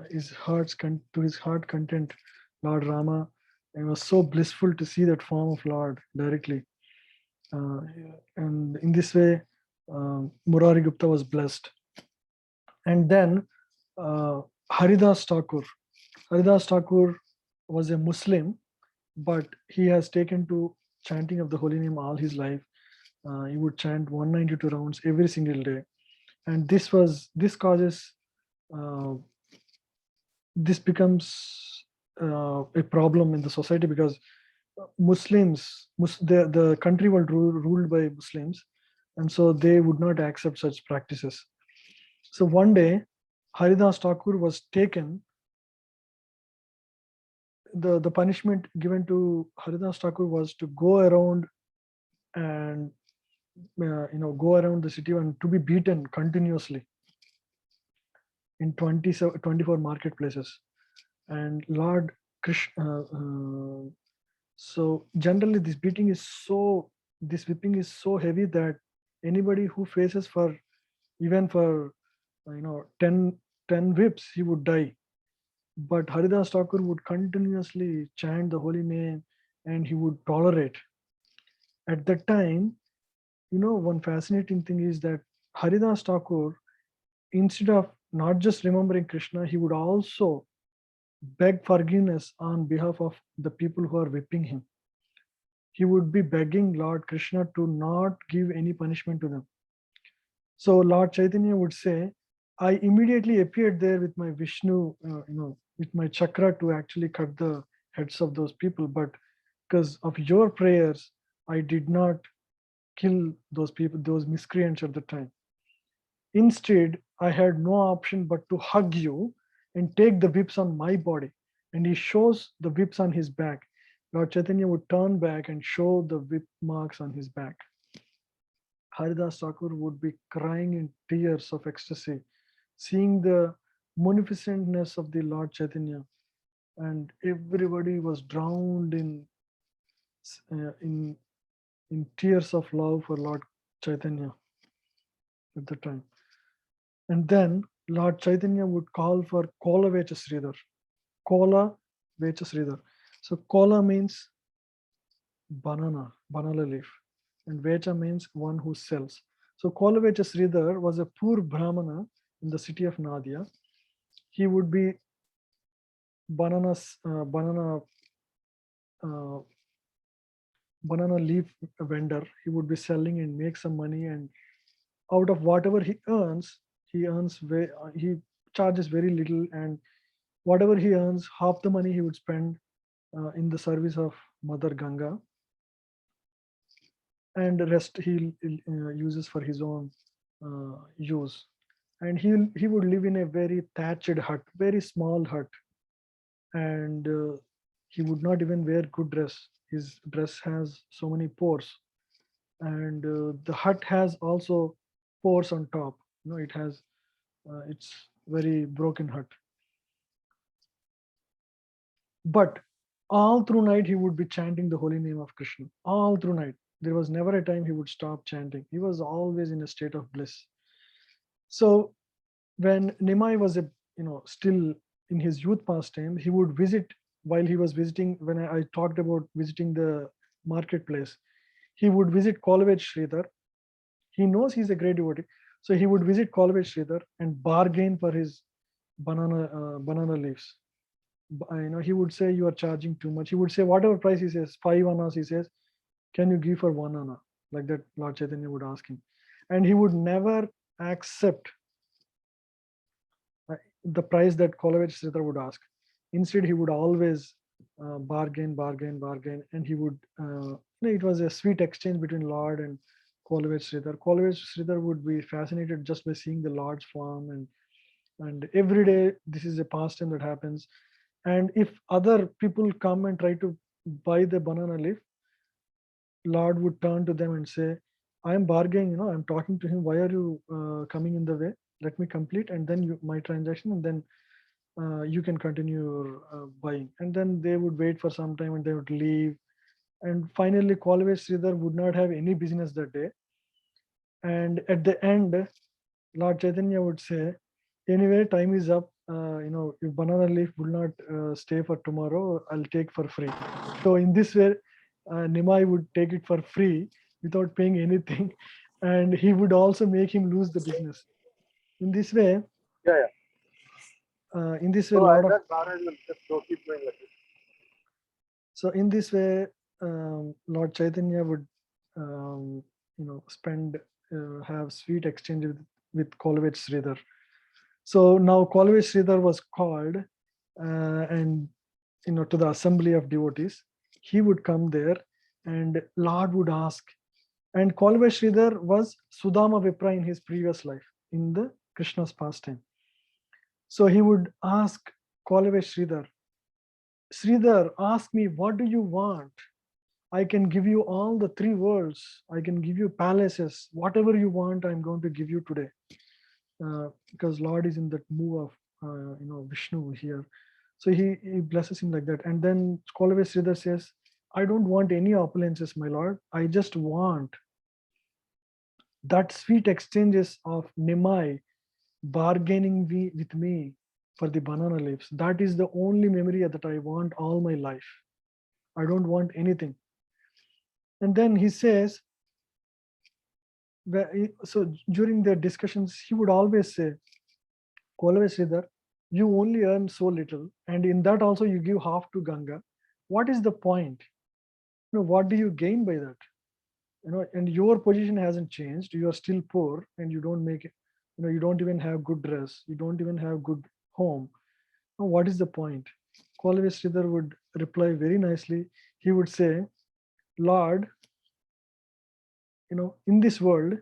his heart content, Lord Rama. And it was so blissful to see that form of Lord directly, uh, and in this way, Murari Gupta was blessed. And then Haridas Thakur. Haridas Thakur was a Muslim, but he has taken to chanting of the holy name all his life. He would chant 192 rounds every single day, and this causes, this becomes a problem in the society, because the country was ruled by Muslims, and so they would not accept such practices. So one day, Haridas Thakur was taken. The punishment given to Haridas Thakur was to go around and go around the city and to be beaten continuously in 24 marketplaces. And Lord Krishna, so generally this whipping is so heavy that anybody who faces for even for 10 whips, he would die. But Haridas Thakur would continuously chant the holy name, and he would tolerate. At that time, one fascinating thing is that Haridas Thakur, instead of not just remembering Krishna, he would also beg forgiveness on behalf of the people who are whipping him. He would be begging Lord Krishna to not give any punishment to them. So Lord Chaitanya would say, I immediately appeared there with my Vishnu, with my chakra to actually cut the heads of those people. But because of your prayers, I did not kill those people, those miscreants at the time. Instead, I had no option but to hug you and take the whips on my body. And he shows the whips on his back. Lord Chaitanya would turn back and show the whip marks on his back. Haridas Thakur would be crying in tears of ecstasy, seeing the munificentness of the Lord Chaitanya, and everybody was drowned uh, in in tears of love for Lord Chaitanya at the time. And then Lord Chaitanya would call for Kola Vecha Sridhar. Kola Vecha Sridhar. So Kola means banana leaf, and Vecha means one who sells. So Kola Vecha Sridhar was a poor Brahmana in the city of Nadia. He would be banana uh, banana leaf vendor. He would be selling and make some money, and out of whatever he charges very little, and whatever he earns, half the money he would spend in the service of Mother Ganga, and the rest he uses for his own use. And he would live in a very thatched hut, very small hut, and he would not even wear good dress. His dress has so many pores, and the hut has also pores on top. It has it's very broken hut. But all through night he would be chanting the holy name of Krishna. All through night. There was never a time he would stop chanting. He was always in a state of bliss. So when Nimai was still in his youth pastime, he would visit while he was visiting. When I talked about visiting the marketplace, he would visit Kolvej Sridhar. He knows he's a great devotee, so he would visit Kolvej Sridhar and bargain for his banana leaves. He would say, you are charging too much. He would say whatever price he says, 5 annas. He says, can you give for 1 anna? Like that, Lord Chaitanya would ask him, and he would never accept the price that Kolovich Sridhar would ask. Instead, he would always bargain, and he would. It was a sweet exchange between Lord and Kolovich Sridhar. Kolovich Sridhar would be fascinated just by seeing the Lord's form, and every day this is a pastime that happens. And if other people come and try to buy the banana leaf, Lord would turn to them and say, I am bargaining, I'm talking to him. Why are you coming in the way? Let me complete, and then my transaction, and then you can continue your buying. And then they would wait for some time and they would leave. And finally, Kolve Sridhar would not have any business that day. And at the end, Lord Chaitanya would say, anyway, time is up. If banana leaf will not stay for tomorrow, I'll take for free. So in this way, Nimai would take it for free without paying anything, and he would also make him lose the business. In this way, Yeah. a So lot I of guess Maharaj will just go keep doing like this. so in this way, Lord Chaitanya would spend have sweet exchange with Kolvech Sridhar. So now Kolvech Sridhar was called, and to the assembly of devotees. He would come there, and Lord would ask. And Kolvech Sridhar was Sudama Vipra in his previous life in the Krishna's pastime. So he would ask Kolvech Sridhar, Sridhar, ask me, what do you want? I can give you all the three worlds. I can give you palaces. Whatever you want, I'm going to give you today. Because Lord is in that mood of Vishnu here. So he blesses him like that. And then Kolave Sridhar says, I don't want any opulences, my Lord. I just want that sweet exchanges of Nimai bargaining with me for the banana leaves. That is the only memory that I want all my life. I don't want anything. And then he says, so during their discussions, he would always say, Kolave Sridhar, you only earn so little, and in that also you give half to Ganga. What is the point? What do you gain by that? And your position hasn't changed. You are still poor, and you don't make it. You don't even have good dress. You don't even have good home. Now, what is the point? Kolave Sridhar would reply very nicely. He would say, Lord, in this world,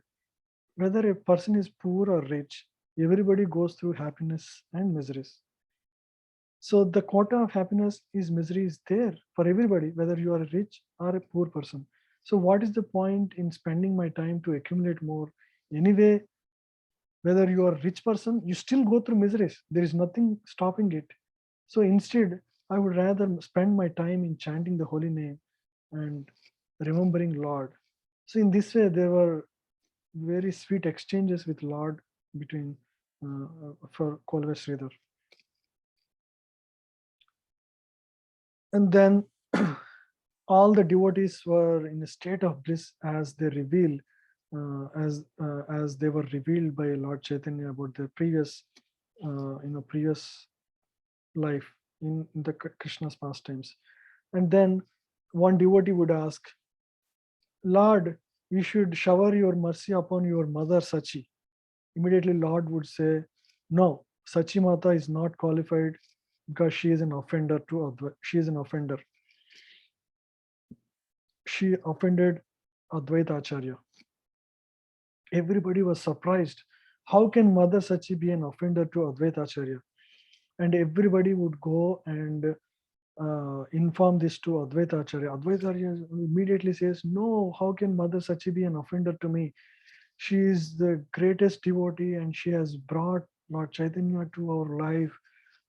whether a person is poor or rich, everybody goes through happiness and miseries. So the quota of happiness is misery is there for everybody, whether you are a rich or a poor person. So what is the point in spending my time to accumulate more? Anyway, whether you are a rich person, you still go through miseries. There is nothing stopping it. So instead, I would rather spend my time in chanting the holy name and remembering Lord. So in this way, there were very sweet exchanges with Lord between for Kolve Sridhar. And then all the devotees were in a state of bliss as they reveal, as they were revealed by Lord Chaitanya about their previous, previous life in the Krishna's pastimes. And then one devotee would ask, Lord, you should shower your mercy upon your mother Sachi. Immediately, Lord would say, no, Sachi Mata is not qualified because she is an offender she is an offender. she offended Advaita Acharya. Everybody was surprised. How can Mother Sachi be an offender to Advaita Acharya? And everybody would go and inform this to Advaita Acharya. Advaita Acharya immediately says, no, how can Mother Sachi be an offender to me? She is the greatest devotee and she has brought Lord Chaitanya to our life.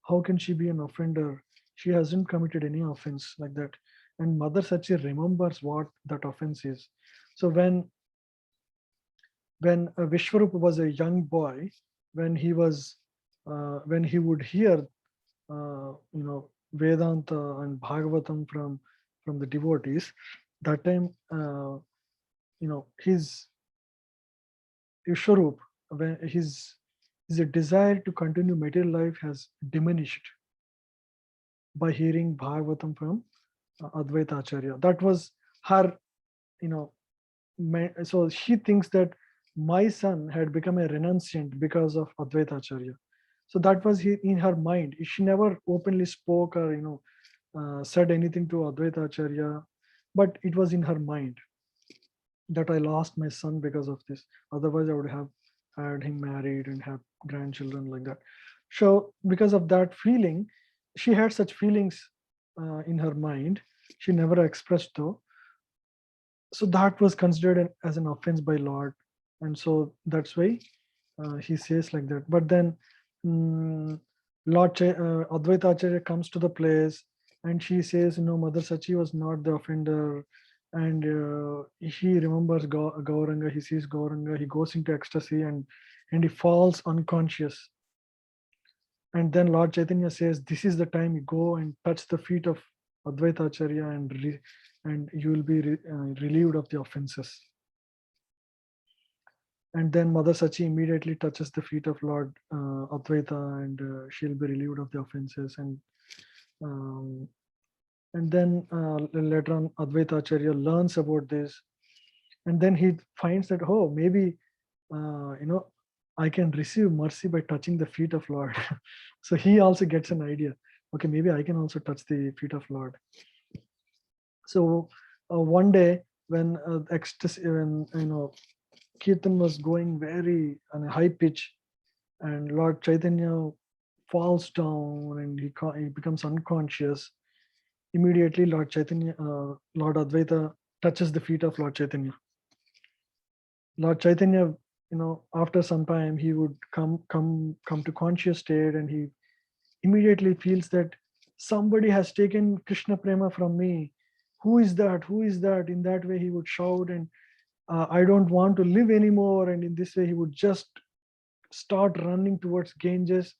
How can she be an offender? She hasn't committed any offense like that. And Mother Sachi remembers what that offense is. So when Vishwarupa was a young boy, when he would hear Vedanta and Bhagavatam from the devotees, that time his Vishwarup, when his desire to continue material life has diminished by hearing Bhagavatam from Advaita Acharya. That was her, so she thinks that my son had become a renunciant because of Advaita Acharya. So that was in her mind. She never openly spoke or said anything to Advaita Acharya, but it was in her mind that I lost my son because of this. Otherwise, I would have had him married and have grandchildren like that. So because of that feeling, she had such feelings in her mind. She never expressed though. So that was considered as an offense by Lord, and so that's why he says like that. But then Advaita Acharya comes to the place and she says, no, Mother Sachi was not the offender. And he remembers Gauranga, he sees Gauranga, he goes into ecstasy and he falls unconscious. And then Lord Chaitanya says, this is the time you go and touch the feet of Advaita Acharya and you will be relieved of the offenses. And then Mother Sachi immediately touches the feet of Lord Advaita and she'll be relieved of the offenses. And then later on Advaita Acharya learns about this. And then he finds that, oh, maybe, I can receive mercy by touching the feet of Lord. So he also gets an idea. Okay, maybe I can also touch the feet of Lord. So one day when ecstasy, when Kirtan was going very on a high pitch, and Lord Chaitanya falls down and he becomes unconscious. Immediately, Lord Advaita touches the feet of Lord Chaitanya. Lord Chaitanya, after some time, he would come to conscious state, and he immediately feels that somebody has taken Krishna Prema from me. Who is that? Who is that? In that way, he would shout, and I don't want to live anymore. And in this way, he would just start running towards Ganges.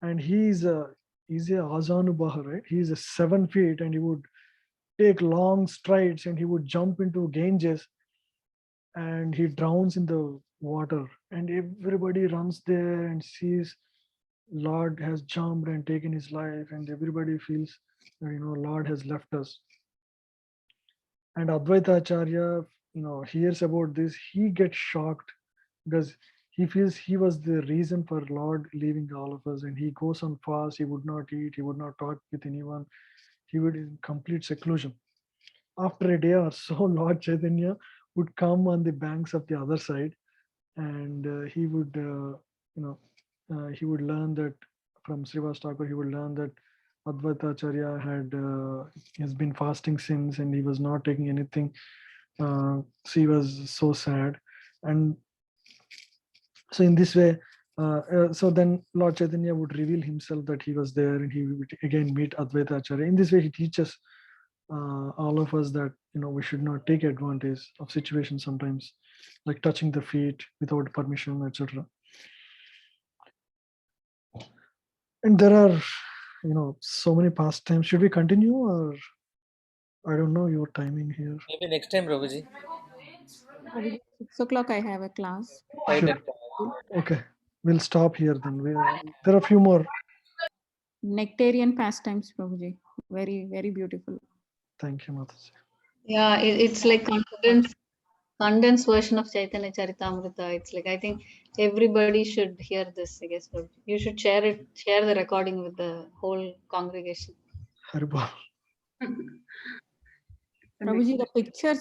And he's a Azanubaha, right? He's a 7 feet, and he would take long strides, and he would jump into Ganges, and he drowns in the water. And everybody runs there and sees Lord has jumped and taken his life, and everybody feels that, Lord has left us. And Advaita Acharya, hears about this. He gets shocked because he feels he was the reason for Lord leaving all of us, and he goes on fast. He would not eat, he would not talk with anyone, he would in complete seclusion. After a day or so, Lord Chaitanya would come on the banks of the other side, and he would he would learn that from Srivas Thakur. He would learn that Advaita Acharya has been fasting since, and he was not taking anything. So he was so sad, and so in this way, so then Lord Chaitanya would reveal himself that he was there, and he would again meet Advaita Acharya. In this way, he teaches all of us that we should not take advantage of situations sometimes, like touching the feet without permission, etc. And there are so many pastimes. Should we continue, or I don't know your timing here? Maybe next time, Prabhuji. 6 o'clock I have a class. Right Sure. at Okay, we'll stop here then. There are a few more. Nectarian pastimes, Prabhuji. Very, very beautiful. Thank you, Mataji. Yeah, it's like condensed version of Chaitanya Charitamrita. It's like, I think everybody should hear this, I guess. You should share the recording with the whole congregation. Haribol. Prabhuji, the pictures